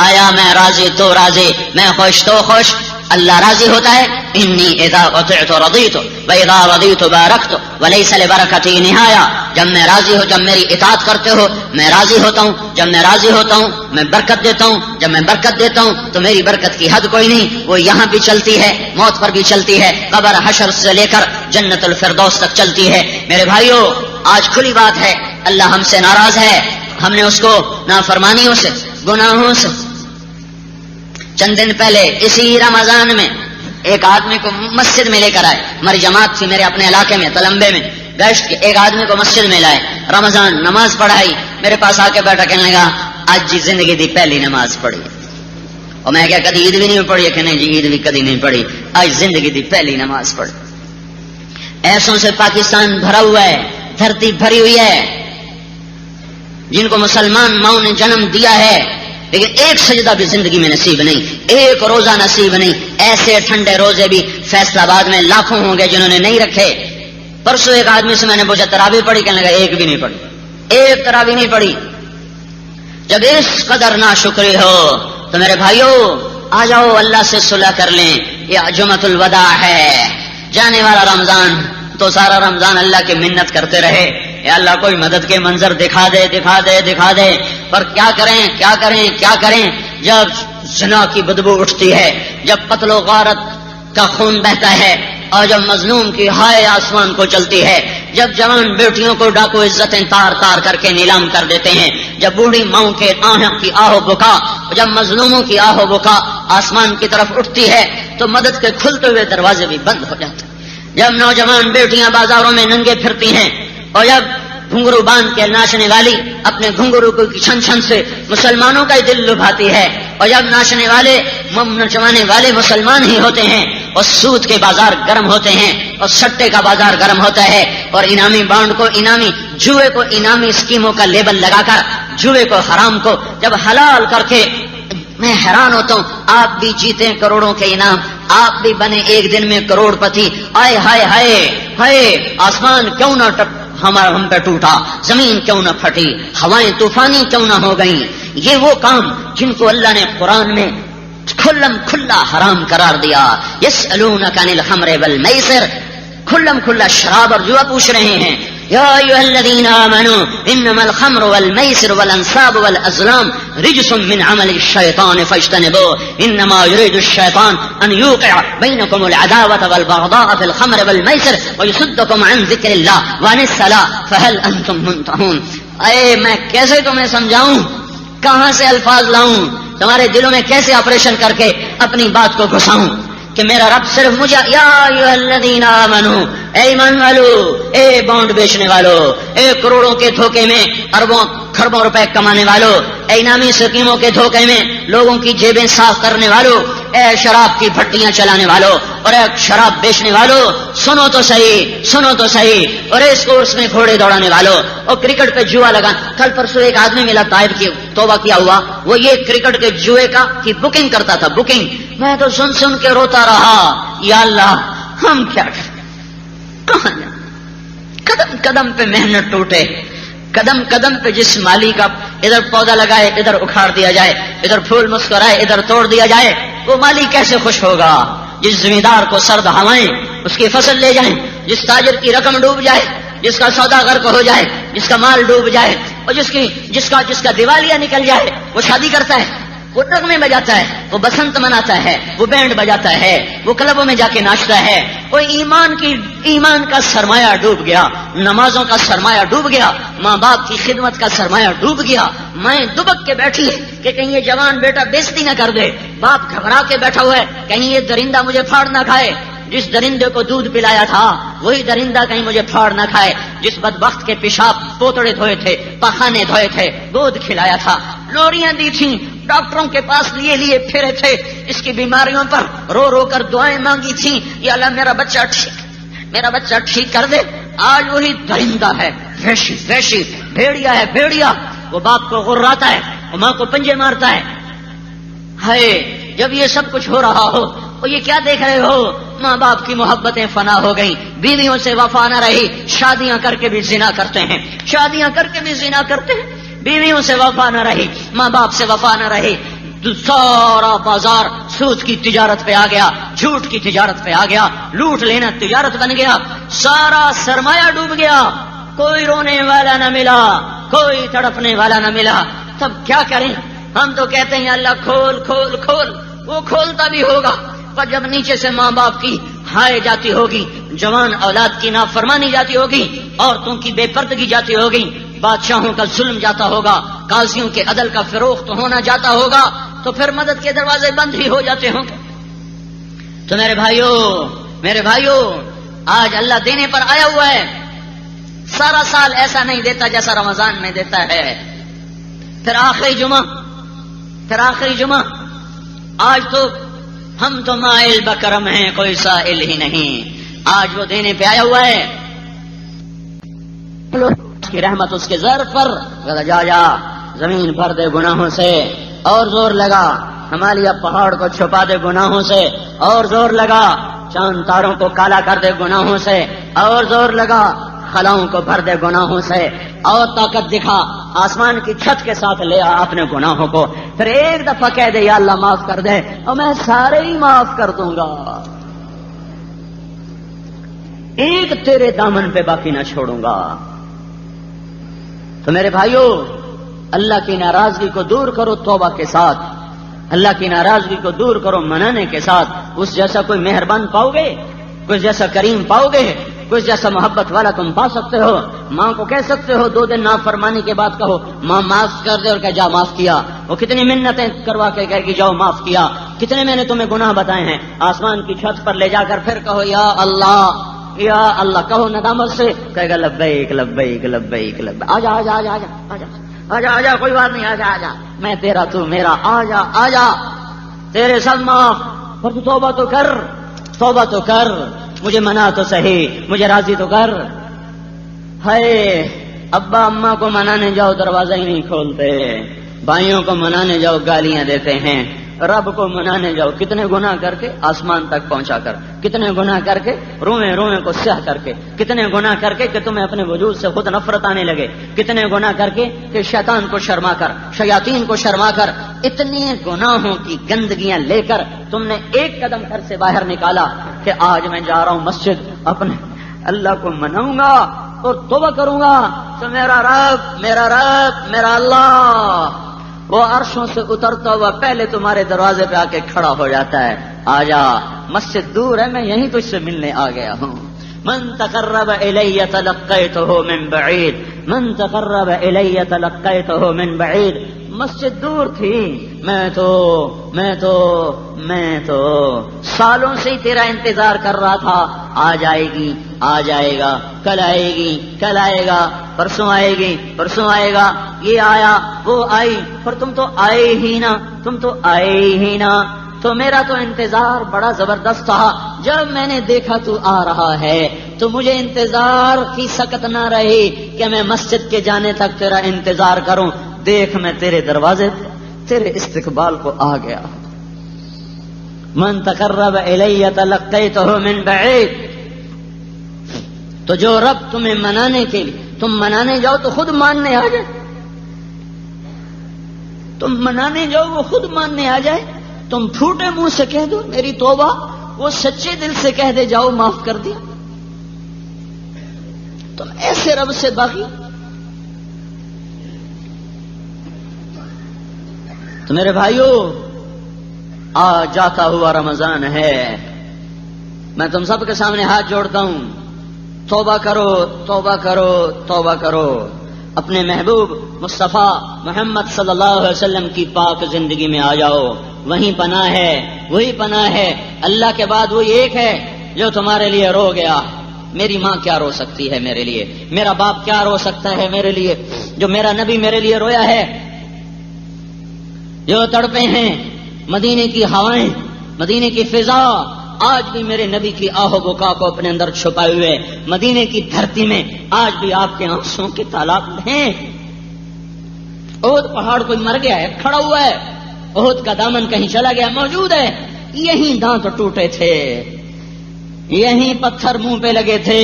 آیا میں راضی تو راضی، میں خوش تو خوش، اللہ راضی ہوتا ہے، انی اذا اطعت رضیت واذا رضیت بارکت وليس لبرکتی نہایا، جب میں راضی ہوں، جب میری اطاعت کرتے ہو میں راضی ہوتا ہوں، جب میں راضی ہوتا ہوں میں برکت دیتا ہوں، جب میں برکت دیتا ہوں تو میری برکت کی حد کوئی نہیں، وہ یہاں بھی چلتی ہے، موت پر بھی چلتی ہے، قبر حشر سے لے کر جنت الفردوس تک چلتی ہے۔ میرے بھائیو، آج کھلی بات ہے، اللہ ہم سے ناراض ہے، ہم نے اس کو نافرمانیوں سے، گناہوں سے۔ چند دن پہلے اسی رمضان میں ایک آدمی کو مسجد میں لے کر آئے، ہماری جماعت تھی میرے اپنے علاقے میں تلمبے میں، گشت کے ایک آدمی کو مسجد میں لائے، رمضان نماز پڑھائی، میرے پاس آ کے بیٹھا، کہنے لگا آج جی زندگی دی پہلی نماز پڑھی، اور میں کیا کدی عید بھی نہیں پڑھی ہے؟ کہ نہیں جی عید بھی کدی نہیں پڑھی، آج زندگی دی پہلی نماز پڑھی۔ ایسوں سے پاکستان بھرا ہوا ہے، دھرتی بھری ہوئی ہے، جن کو مسلمان ماؤں نے جنم دیا ہے، لیکن ایک سجدہ بھی زندگی میں نصیب نہیں، ایک روزہ نصیب نہیں۔ ایسے ٹھنڈے روزے بھی فیصلہ آباد میں لاکھوں ہوں گے جنہوں نے نہیں رکھے۔ پرسوں ایک آدمی سے میں نے پوچھا تراویح پڑھی؟ کہنے لگا ایک بھی نہیں پڑھی، ایک تراویح نہیں پڑھی۔ جب اس قدر ناشکری ہو تو میرے بھائیو آ جاؤ اللہ سے صلح کر لیں، یہ جمعۃ الوداع ہے، جانے والا رمضان، تو سارا رمضان اللہ کی منت کرتے رہے، یا اللہ کوئی مدد کے منظر دکھا دے دکھا دے دکھا دے، پر کیا کریں کیا کریں کیا کریں؟ جب زنا کی بدبو اٹھتی ہے، جب قتل و غارت کا خون بہتا ہے، اور جب مظلوم کی ہائے آسمان کو چلتی ہے، جب جوان بیٹیوں کو ڈاکو عزتیں تار تار کر کے نیلام کر دیتے ہیں، جب بوڑھی ماؤں کے آہوں کی آہو بکا، جب مظلوموں کی آہو بکا آسمان کی طرف اٹھتی ہے، تو مدد کے کھلتے ہوئے دروازے بھی بند ہو جاتے ہیں۔ جب نوجوان بیٹیاں بازاروں میں ننگے پھرتی ہیں، اور جب گھنگرو باندھ کے ناچنے والی اپنے گھنگرو کی چھن چھن سے مسلمانوں کا دل لبھاتی ہے، اور جب نچوانے والے مسلمان ہی ہوتے ہیں، اور سود کے بازار گرم ہوتے ہیں، اور سٹے کا بازار گرم ہوتا ہے، اور انعامی بانڈ کو انعامی، جوئے کو انعامی اسکیموں کا لیبل لگا کر جوئے کو حرام کو جب حلال کر کے، میں حیران ہوتا ہوں، آپ بھی جیتے کروڑوں کے انعام، آپ بھی بنے ایک دن میں کروڑ پتی، آئے ہائے ہائے ہائے، آسمان کیوں نہ ہم پہ ٹوٹا، زمین کیوں نہ پھٹی، ہوائیں طوفانی کیوں نہ ہو گئیں۔ یہ وہ کام جن کو اللہ نے قرآن میں کھلم کھلا حرام قرار دیا۔ یسألونک عن الخمر والمیسر، کھلم کھلا شراب اور جوا پوچھ رہے ہیں، یا ایھا الذین آمنوا انما الخمر والمیسر والانصاب والازلام رجس من عمل الشیطان فاجتنبوه انما يريد الشیطان ان يوقع بینکم العداوة والبغضاء في الخمر والمیسر ويصدكم عن ذکر اللہ وعن الصلاة فهل انتم منتهون. اے میں کیسے تمہیں سمجھاؤں، کہاں سے الفاظ لاؤں، تمہارے دلوں میں کیسے آپریشن کر کے اپنی بات کو گھساؤں کہ میرا رب صرف مجھے یا ایھا الذین آمنوا، اے ایمان والو، اے بانڈ بیچنے والو، اے کروڑوں کے دھوکے میں اربوں کھربوں روپے کمانے والو، اے انعامی سکیموں کے دھوکے میں لوگوں کی جیبیں صاف کرنے والو، اے شراب کی بھٹیاں چلانے والو اور اے شراب بیچنے والو، سنو تو صحیح، سنو تو صحیح، اور اس کورس میں گھوڑے دوڑانے والو اور کرکٹ پہ جوا لگا. کل پرسوں ایک آدمی ملا طائب کی توبہ کیا ہوا، وہ یہ کرکٹ کے جوئے کی بکنگ کرتا تھا، بکنگ. میں تو سن سن کے روتا رہا، یا اللہ ہم کیا کریں، کہاں جائیں؟ قدم قدم پہ محنت ٹوٹے، قدم قدم پہ جس مالی کا ادھر پودا لگائے ادھر اکھاڑ دیا جائے، ادھر پھول مسکرائے ادھر توڑ دیا جائے، وہ مالی کیسے خوش ہوگا؟ جس زمیندار کو سرد ہوائیں اس کی فصل لے جائیں، جس تاجر کی رقم ڈوب جائے، جس کا سودا غرق ہو جائے، جس کا مال ڈوب جائے، اور جس کا دیوالیہ نکل جائے، وہ شادی کرتا ہے، وہ نغمے بجاتا ہے، وہ بسنت مناتا ہے، وہ بینڈ بجاتا ہے، وہ کلبوں میں جا کے ناچتا ہے. وہ ایمان کا سرمایہ ڈوب گیا، نمازوں کا سرمایہ ڈوب گیا، ماں باپ کی خدمت کا سرمایہ ڈوب گیا. میں دبک کے بیٹھی کہ کہیں یہ جوان بیٹا بےزتی نہ کر دے، باپ گھبرا کے بیٹھا ہوا ہے کہیں یہ درندہ مجھے پھاڑ نہ کھائے. جس درندے کو دودھ پلایا تھا وہی درندہ کہیں مجھے پھاڑ نہ کھائے. جس بدبخت کے پیشاب پوتڑے دھوئے تھے، پخانے دھوئے تھے، دودھ کھلایا تھا، لوریاں دی تھیں، ڈاکٹروں کے پاس لیے پھرے تھے، اس کی بیماریوں پر رو رو کر دعائیں مانگی تھیں، یا اللہ میرا بچہ ٹھیک کر دے. آج وہی درندہ ہے، وحشی بھیڑیا ہے، بھیڑیا. وہ باپ کو غراتا ہے، وہ ماں کو پنجے مارتا ہے. ہائے جب یہ سب کچھ ہو رہا ہو اور یہ کیا دیکھ رہے ہو؟ ماں باپ کی محبتیں فنا ہو گئیں، بیویوں سے وفا نہ رہی، شادیاں کر کے بھی زنا کرتے ہیں، بیویوں سے وفا نہ رہی، ماں باپ سے وفا نہ رہی. سارا بازار سود کی تجارت پہ آ گیا، جھوٹ کی تجارت پہ آ گیا، لوٹ لینا تجارت بن گیا، سارا سرمایہ ڈوب گیا. کوئی رونے والا نہ ملا، کوئی تڑپنے والا نہ ملا. تب کیا کریں؟ ہم تو کہتے ہیں اللہ کھول کھول کھول، وہ کھولتا بھی ہوگا، پر جب نیچے سے ماں باپ کی ہائے جاتی ہوگی، جوان اولاد کی نافرمانی جاتی ہوگی، عورتوں کی بے پردگی جاتی ہوگی، بادشاہوں کا ظلم جاتا ہوگا، قاضیوں کے عدل کا فروخت ہونا جاتا ہوگا، تو پھر مدد کے دروازے بند ہی ہو جاتے ہوں گے. تو میرے بھائیوں آج اللہ دینے پر آیا ہوا ہے. سارا سال ایسا نہیں دیتا جیسا رمضان میں دیتا ہے. پھر آخری جمعہ آج تو ہم تو مائل بکرم ہیں، کوئی سائل ہی نہیں. آج وہ دینے پہ آیا ہوا ہے. اس کی رحمت اس کے زر پر جا زمین بھر دے گناہوں سے، اور زور لگا ہمالیہ پہاڑ کو چھپا دے گناہوں سے، اور زور لگا چاند تاروں کو کالا کر دے گناہوں سے، اور زور لگا خلاؤں کو بھر دے گناہوں سے، اور طاقت دکھا آسمان کی چھت کے ساتھ لے آ اپنے گناہوں کو. پھر ایک دفعہ کہہ دے یا اللہ معاف کر دے، اور میں سارے ہی معاف کر دوں گا، ایک تیرے دامن پہ باقی نہ چھوڑوں گا. تو میرے بھائیوں اللہ کی ناراضگی کو دور کرو توبہ کے ساتھ، اللہ کی ناراضگی کو دور کرو منانے کے ساتھ. اس جیسا کوئی مہربان پاؤ گے، کوئی جیسا کریم پاؤ گے، کوئی جیسا محبت والا تم پا سکتے ہو. ماں کو کہہ سکتے ہو 2 دن نافرمانی کے بعد کہو ماں معاف کر دے، اور کہ جا معاف کیا. وہ کتنی منتیں کروا کے کہے کہ جاؤ معاف کیا. کتنے میں نے تمہیں گناہ بتائے ہیں، آسمان کی چھت پر لے جا کر پھر کہو یا اللہ کہو ندامت سے، کہے گا لبیک لبیک لبیک لبیک. آجا آجا آجا آجا آجا آجا آجا کوئی بات نہیں، آجا آجا، میں تیرا تو میرا، آجا آجا تیرے سب معاف. پر تو توبہ تو کر، مجھے منا تو صحیح، مجھے راضی تو کر. ہائے ابا اماں کو منانے جاؤ دروازہ ہی نہیں کھولتے، بھائیوں کو منانے جاؤ گالیاں دیتے ہیں، رب کو منانے جاؤ کتنے گناہ کر کے آسمان تک پہنچا کر، کتنے گناہ کر کے روئیں کو سیاہ کر کے، کتنے گناہ کر کے کہ تمہیں اپنے وجود سے خود نفرت آنے لگے، کتنے گناہ کر کے کہ شیطان کو شرما کر، شیاطین کو شرما کر، اتنی گناہوں کی گندگیاں لے کر تم نے ایک قدم گھر سے باہر نکالا کہ آج میں جا رہا ہوں مسجد، اپنے اللہ کو مناؤں گا. اور توبہ کروں گا تو میرا رب میرا اللہ وہ عرشوں سے اترتا ہوا پہلے تمہارے دروازے پہ آ کے کھڑا ہو جاتا ہے، آ جا، مسجد دور ہے، میں یہیں تجھ سے ملنے آ گیا ہوں۔ من تقرب الی تلقیتہ من بعید، من تقرب الی تلقیتہ من بعید۔ مسجد دور تھی، میں تو سالوں سے ہی تیرا انتظار کر رہا تھا، آ جائے گی، آ جائے گا، کل آئے گی، کل آئے گا، پرسوں آئے گی، پرسوں آئے گا، یہ آیا وہ آئی، پر تم تو آئے ہی نا، تو میرا تو انتظار بڑا زبردست تھا۔ جب میں نے دیکھا تو آ رہا ہے تو مجھے انتظار کی سکت نہ رہی کہ میں مسجد کے جانے تک تیرا انتظار کروں۔ دیکھ میں تیرے دروازے تیرے استقبال کو آ گیا۔ من تقرب الی تلقیتہ من بعید۔ تو جو رب تمہیں منانے کے لیے، تم منانے جاؤ تو خود ماننے آ جائے، تم منانے جاؤ وہ خود ماننے آ جائے، تم پھوٹے منہ سے کہہ دو میری توبہ، وہ سچے دل سے کہہ دے جاؤ معاف کر دیا۔ تم ایسے رب سے باقی۔ تو میرے بھائیوں، آج جاتا ہوا رمضان ہے، میں تم سب کے سامنے ہاتھ جوڑتا ہوں، توبہ کرو، توبہ کرو، توبہ کرو، اپنے محبوب مصطفیٰ محمد صلی اللہ علیہ وسلم کی پاک زندگی میں آ جاؤ، وہیں پناہ ہے، وہی پناہ ہے، اللہ کے بعد وہی ایک ہے جو تمہارے لیے رو گیا۔ میری ماں کیا رو سکتی ہے میرے لیے، میرا باپ کیا رو سکتا ہے میرے لیے، جو میرا نبی میرے لیے رویا ہے، جو تڑپے ہیں مدینے کی ہوائیں، مدینے کی فضا، آج بھی میرے نبی کی آہ و بکا کو اپنے اندر چھپائے ہوئے مدینے کی دھرتی میں آج بھی آپ کے آنسوں کے تالاب ہیں۔ احد پہاڑ کوئی مر گیا ہے، کھڑا ہوا ہے، احد کا دامن کہیں چلا گیا، موجود ہے، یہیں دانت ٹوٹے تھے، یہیں پتھر منہ پہ لگے تھے،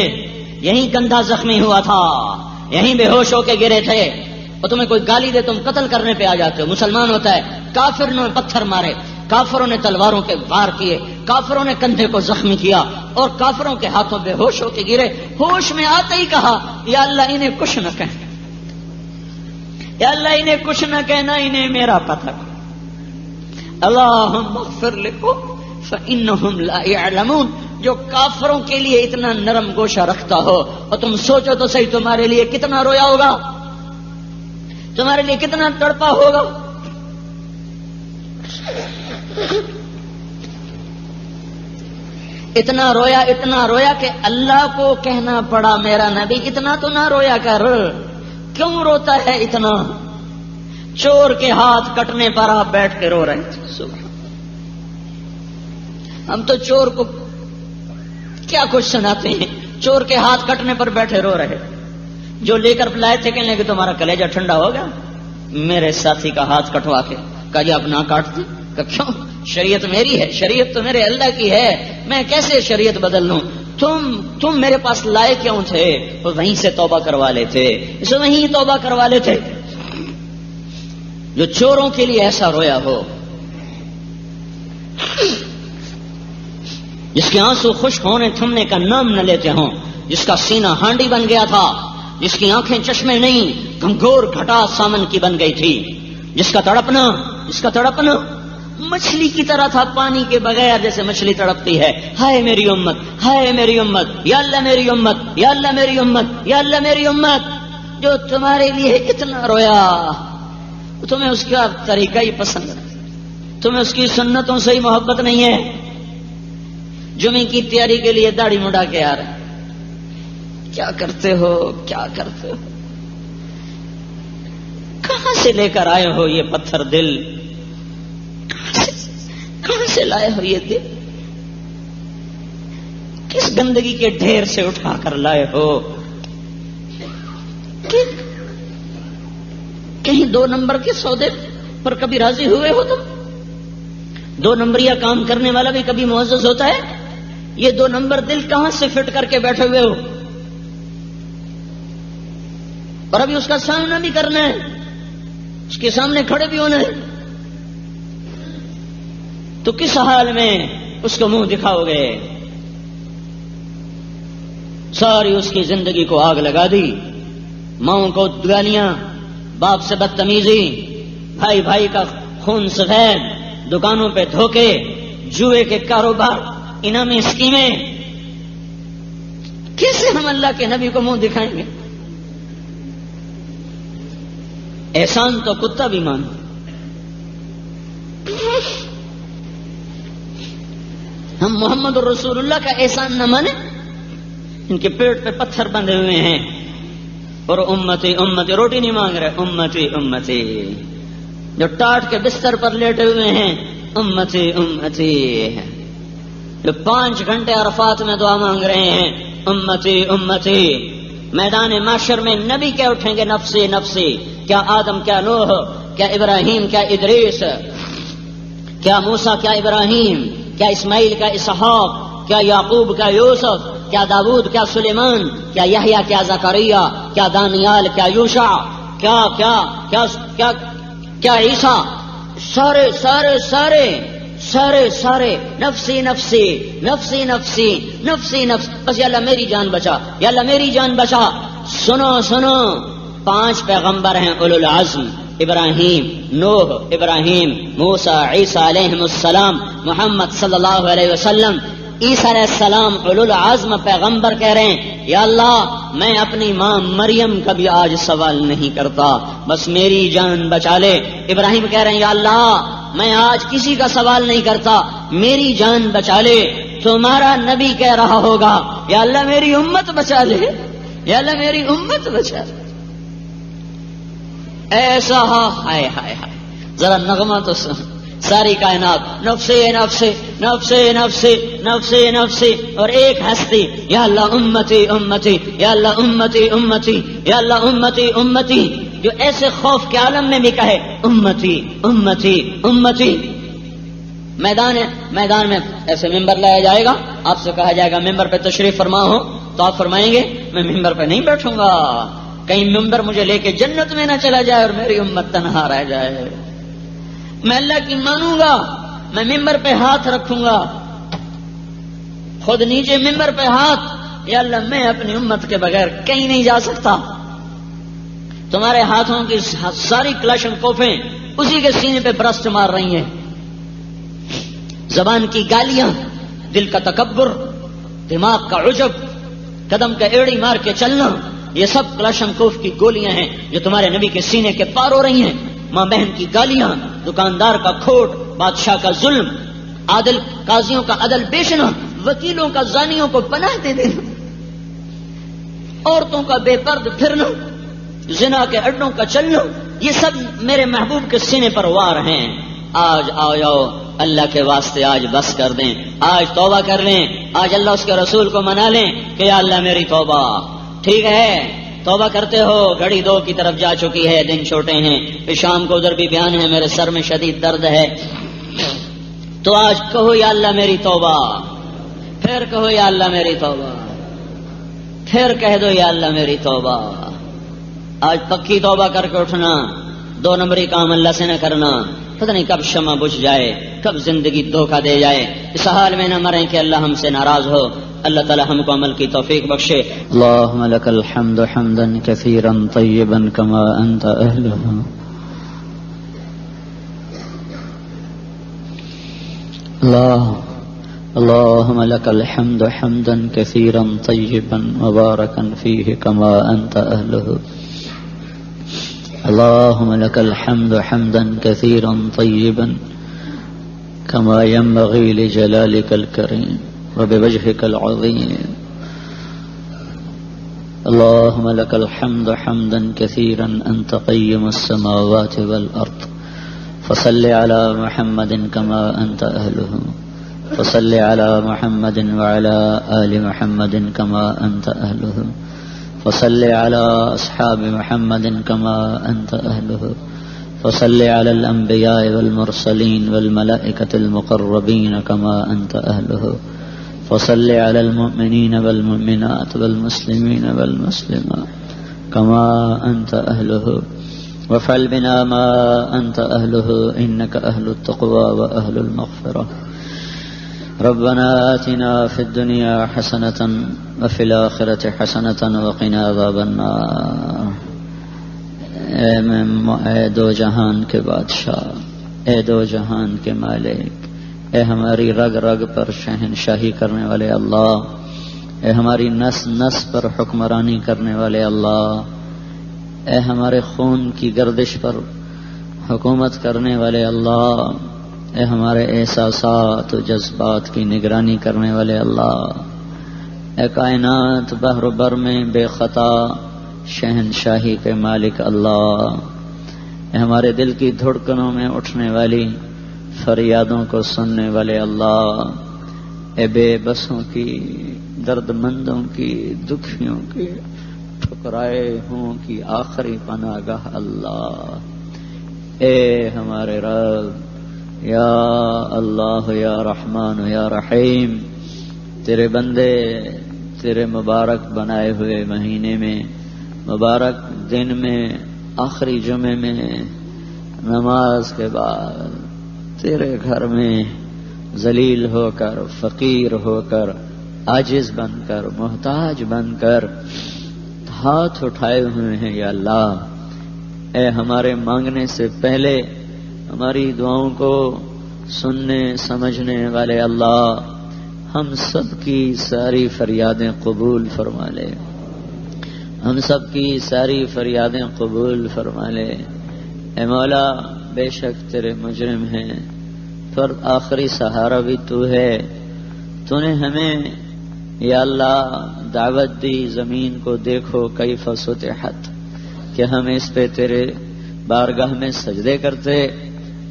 یہیں گندا زخمی ہوا تھا، یہیں بے ہوش ہو کے گرے تھے۔ اور تمہیں کوئی گالی دے تم قتل کرنے پہ آ جاتے ہو۔ مسلمان ہوتا ہے، کافر نے پتھر مارے، کافروں نے تلواروں کے وار کیے، کافروں نے کندھے کو زخمی کیا اور کافروں کے ہاتھوں بے ہوش ہو کے گرے، ہوش میں آتے ہی کہا یا اللہ انہیں کچھ نہ کہنا، یا اللہ انہیں کچھ نہ کہنا، انہیں میرا پتہ اللہم اغفر لکم فإنہم لا يعلمون۔ جو کافروں کے لیے اتنا نرم گوشہ رکھتا ہو، اور تم سوچو تو صحیح تمہارے لیے کتنا رویا ہوگا، تمہارے لیے کتنا تڑپا ہوگا۔ اتنا رویا کہ اللہ کو کہنا پڑا میرا نبی اتنا تو نہ رویا کر، کیوں روتا ہے اتنا؟ چور کے ہاتھ کٹنے پر آپ بیٹھ کے رو رہے تھے۔ ہم تو چور کو کیا کچھ سناتے ہیں، چور کے ہاتھ کٹنے پر بیٹھے رو رہے، جو لے کر لائے تھے کہنے کہ تمہارا کلیجہ ٹھنڈا ہو گیا، میرے ساتھی کا ہاتھ کٹوا کے کہا جی آپ نہ کاٹ دیں، کہ کیوں؟ شریعت میری ہے، شریعت تو میرے اللہ کی ہے، میں کیسے شریعت بدل لوں؟ تم میرے پاس لائے کیوں تھے؟ اور وہیں سے توبہ کروا لیتے، اسے وہیں توبہ کروا لیتے۔ جو چوروں کے لیے ایسا رویا ہو، جس کے آنسو خشک ہونے تھمنے کا نام نہ لیتے ہوں، جس کا سینہ ہانڈی بن گیا تھا، جس کی آنکھیں چشمے نہیں گھنگور گھٹا سامن کی بن گئی تھی، جس کا تڑپنا مچھلی کی طرح تھا، پانی کے بغیر جیسے مچھلی تڑپتی ہے، ہائے میری امت، ہائے میری امت، یا اللہ میری امت، یا اللہ میری امت، یا اللہ میری امت۔ جو تمہارے لیے اتنا رویا، تمہیں اس کا طریقہ ہی پسند ہے، تمہیں اس کی سنتوں سے ہی محبت نہیں ہے، جمعے کی تیاری کے لیے داڑھی مڈا کے آ رہے، کیا کرتے ہو، کیا کرتے ہو؟ کہاں سے لے کر آئے ہو یہ پتھر دل؟ کہاں سے لائے ہو یہ دل؟ کس گندگی کے ڈھیر سے اٹھا کر لائے ہو؟ کہیں 2 نمبر کے سودے پر کبھی راضی ہوئے ہو تم؟ 2 نمبریہ کام کرنے والا بھی کبھی معزز ہوتا ہے؟ یہ 2 نمبر دل کہاں سے فٹ کر کے بیٹھے ہوئے ہو؟ اور ابھی اس کا سامنا بھی کرنا ہے، اس کے سامنے کھڑے بھی ہونا ہے، تو کس حال میں اس کو منہ دکھاؤ گے؟ ساری اس کی زندگی کو آگ لگا دی. ماؤں کو گالیاں، باپ سے بدتمیزی، بھائی بھائی کا خون سفید، دکانوں پہ دھوکے، جوئے کے کاروبار، انعامی اسکیمیں. کیسے ہم اللہ کے نبی کو منہ دکھائیں گے؟ احسان تو کتا بھی مانو. ہم محمد رسول اللہ کا احسان نہ مانے؟ ان کے پیٹ پہ پتھر بندھے ہوئے ہیں اور امتی امتی روٹی نہیں مانگ رہے، امتی امتی. جو ٹاٹ کے بستر پر لیٹے ہوئے ہیں، امتی امتی. جو 5 گھنٹے عرفات میں دعا مانگ رہے ہیں، امتی امتی. میدان معاشر میں نبی کیا اٹھیں گے؟ نفسی نفسی. کیا آدم، کیا نوح، کیا ابراہیم، کیا ادریس، کیا موسیٰ، کیا ابراہیم، کیا اسماعیل، کیا اسحاق، کیا یعقوب، کیا یوسف، کیا داؤد، کیا سلیمان، کیا یحییٰ، کیا زکریا، کیا دانیال، کیا یوشع، کیا کیا کیا کیا کیا عیسیٰ. سارے سارے سارے سارے سارے نفسی نفسی نفسی نفسی نفسی نفس. بس یا اللہ میری جان بچا، یا اللہ میری جان بچا. سنو سنو، 5 پیغمبر ہیں اولو العزم: ابراہیم، نوح، ابراہیم، موسیٰ، عیسیٰ علیہ السلام، محمد صلی اللہ علیہ وسلم. عیسیٰ علیہ السلام اولو العزم پیغمبر کہہ رہے ہیں، یا اللہ میں اپنی ماں مریم کا بھی آج سوال نہیں کرتا، بس میری جان بچا لے. ابراہیم کہہ رہے ہیں، یا اللہ میں آج کسی کا سوال نہیں کرتا، میری جان بچا لے. تمہارا نبی کہہ رہا ہوگا، یا اللہ میری امت بچا لے، یا اللہ میری امت بچا لے. ایسا ہائے ہائے ہائے. ذرا نغمہ تو سن. ساری کائنات نفسے نفسے نفسے نفسے نفسے نفسے، اور ایک ہستی، یا اللہ امتی امتی، یا اللہ امتی امتی، یا اللہ امتی امتی. جو ایسے خوف کے عالم میں بھی کہے امتی امتی امتی. میدان میں ایسے ممبر لایا جائے گا، آپ سے کہا جائے گا ممبر پہ تشریف فرما ہو، تو آپ فرمائیں گے میں ممبر پہ نہیں بیٹھوں گا، کہیں ممبر مجھے لے کے جنت میں نہ چلا جائے اور میری امت تنہا رہ جائے. میں اللہ کی مانوں گا، میں ممبر پہ ہاتھ رکھوں گا، خود نیچے ممبر پہ ہاتھ. یا اللہ میں اپنی امت کے بغیر کہیں نہیں جا سکتا. تمہارے ہاتھوں کی ساری کلاشن کوفیں اسی کے سینے پہ برسٹ مار رہی ہیں. زبان کی گالیاں، دل کا تکبر، دماغ کا عجب، قدم کا ایڑی مار کے چلنا، یہ سب کلاشن کوف کی گولیاں ہیں جو تمہارے نبی کے سینے کے پار ہو رہی ہیں. ماں بہن کی گالیاں، دکاندار کا کھوٹ، بادشاہ کا ظلم، عادل قاضیوں کا عدل بیچنا، وکیلوں کا زانیوں کو پناہ دے دینا، عورتوں کا بے پرد پھرنا، زنا کے اڈوں کا چلنا، یہ سب میرے محبوب کے سینے پر وار ہیں. آج آؤ اللہ کے واسطے آج بس کر دیں، آج توبہ کر لیں، آج اللہ اس کے رسول کو منا لیں کہ یا اللہ میری توبہ. ٹھیک ہے توبہ کرتے ہو، گھڑی 2 کی طرف جا چکی ہے، دن چھوٹے ہیں، پھر شام کو ادھر بھی بیان ہے، میرے سر میں شدید درد ہے، تو آج کہو یا اللہ میری توبہ، پھر کہو یا اللہ میری توبہ، پھر کہہ دو یا اللہ میری توبہ. آج پکی توبہ کر کے اٹھنا، 2 نمبری کام اللہ سے نہ کرنا. پتہ نہیں کب شمع بجھ جائے، کب زندگی دھوکہ دے جائے. اس حال میں نہ مریں کہ اللہ ہم سے ناراض ہو. اللہ تعالی ہم کو عمل کی توفیق بخشے. اللهم لك الحمد حمدا كثيرا طيبا كما أنت أهله. اللهم لك الحمد حمدا كثيرا طيبا مباركا فيه كما أنت أهله. اللهم لك الحمد حمدا كثيرا طيبا كما ينبغي لجلالك الكريم وبوجهك العظيم. اللهم لك الحمد حمدا كثيرا أنت قيم السماوات والأرض. فصل على محمد كما أنت أهله. فصل على محمد وعلى آل محمد كما أنت أهله. فصل على أصحاب محمد كما أنت أهله. فصل على الأنبياء والمرسلين والملائكة المقربين كما أنت أهله. فصل على المؤمنين والمؤمنات والمسلمين والمسلمات كما أنت أهله. وافعل بنا ما أنت أهله إنك أهل التقوى وأهل المغفرة. ربنا آتنا في الدنيا حسنة وفي الآخرة حسنة وقنا عذاب النار۔ اے دو جہان کے بادشاہ، اے دو جہان کے مالک، اے ہماری رگ رگ پر شہنشاہی کرنے والے اللہ، اے ہماری نس نس پر حکمرانی کرنے والے اللہ، اے ہمارے خون کی گردش پر حکومت کرنے والے اللہ، اے ہمارے احساسات و جذبات کی نگرانی کرنے والے اللہ، اے کائنات بحر و بر میں بے خطا شہنشاہی کے مالک اللہ، اے ہمارے دل کی دھڑکنوں میں اٹھنے والی فریادوں کو سننے والے اللہ، اے بے بسوں کی، درد مندوں کی، دکھیوں کی، ٹھکرائے ہوں کی آخری پناہ گاہ اللہ، اے ہمارے رب یا اللہ یا رحمان یا رحیم، تیرے بندے تیرے مبارک بنائے ہوئے مہینے میں، مبارک دن میں، آخری جمعے میں، نماز کے بعد تیرے گھر میں ذلیل ہو کر، فقیر ہو کر، عاجز بن کر، محتاج بن کر ہاتھ اٹھائے ہوئے ہیں یا اللہ، اے ہمارے مانگنے سے پہلے ہماری دعاؤں کو سننے سمجھنے والے اللہ، ہم سب کی ساری فریادیں قبول فرما لے، ہم سب کی ساری فریادیں قبول فرما لے، اے مولا بے شک تیرے مجرم ہیں، پر آخری سہارا بھی تو ہے، تو نے ہمیں یا اللہ دعوت دی زمین کو دیکھو کیف سطحت، کہ ہم اس پہ تیرے بارگاہ میں سجدے کرتے،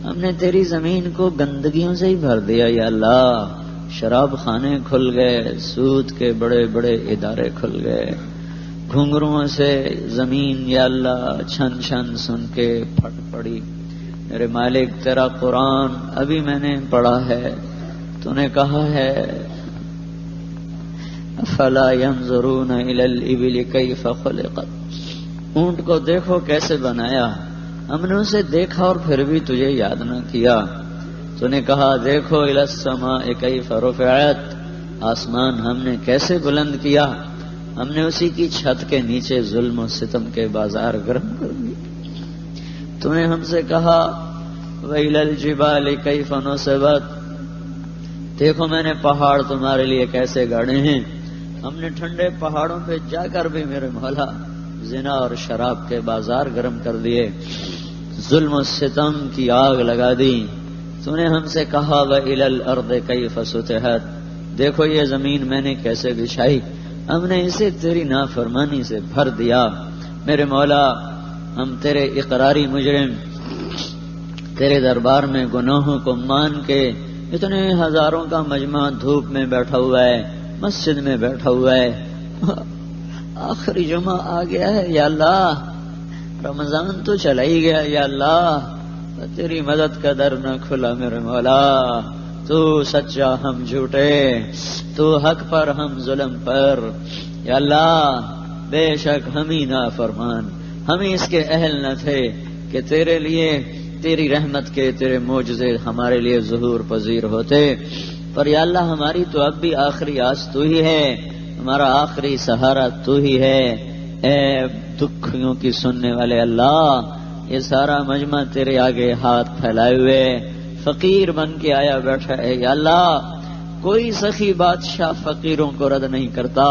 ہم نے تیری زمین کو گندگیوں سے ہی بھر دیا یا اللہ، شراب خانے کھل گئے، سود کے بڑے بڑے ادارے کھل گئے، گھنگروؤں سے زمین یا اللہ چھن چھن سن کے پھٹ پڑی۔ میرے مالک تیرا قرآن ابھی میں نے پڑھا ہے، تو نے کہا ہے افلا ينظرون الى الابل كيف خلقت، اونٹ کو دیکھو کیسے بنایا، ہم نے اسے دیکھا اور پھر بھی تجھے یاد نہ کیا، تو نے کہا دیکھو الى السماء كيف رفعت، آسمان ہم نے کیسے بلند کیا، ہم نے اسی کی چھت کے نیچے ظلم و ستم کے بازار گرم کر دیے، تو نے ہم سے کہا وَإِلَى الْجِبَالِ كَيْفَ نُصِبَتْ، دیکھو میں نے پہاڑ تمہارے لیے کیسے گاڑے ہیں، ہم نے ٹھنڈے پہاڑوں پہ جا کر بھی میرے مولا زنا اور شراب کے بازار گرم کر دیے، ظلم و ستم کی آگ لگا دی، تو نے ہم سے کہا وَإِلَى الْأَرْضِ كَيْفَ سُطِحَتْ، دیکھو یہ زمین میں نے کیسے بچھائی، ہم نے اسے تیری نافرمانی سے بھر دیا، میرے مولا ہم تیرے اقراری مجرم تیرے دربار میں گناہوں کو مان کے، اتنے ہزاروں کا مجمع دھوپ میں بیٹھا ہوا ہے، مسجد میں بیٹھا ہوا ہے، آخری جمعہ آ گیا ہے یا اللہ، رمضان تو چلا ہی گیا یا اللہ، تیری مدد کا در نہ کھلا میرے مولا، تو سچا ہم جھوٹے، تو حق پر ہم ظلم پر، یا اللہ بے شک ہم ہی نافرمان، ہم ہی اس کے اہل نہ تھے کہ تیرے لیے تیری رحمت کے تیرے معجزے ہمارے لیے ظہور پذیر ہوتے، پر یا اللہ ہماری تو اب بھی آخری آس تو ہی ہے، ہمارا آخری سہارا تو ہی ہے، اے دکھیوں کی سننے والے اللہ، یہ سارا مجمع تیرے آگے ہاتھ پھیلائے ہوئے فقیر بن کے آیا بیٹھا ہے یا اللہ، کوئی سخی بادشاہ فقیروں کو رد نہیں کرتا،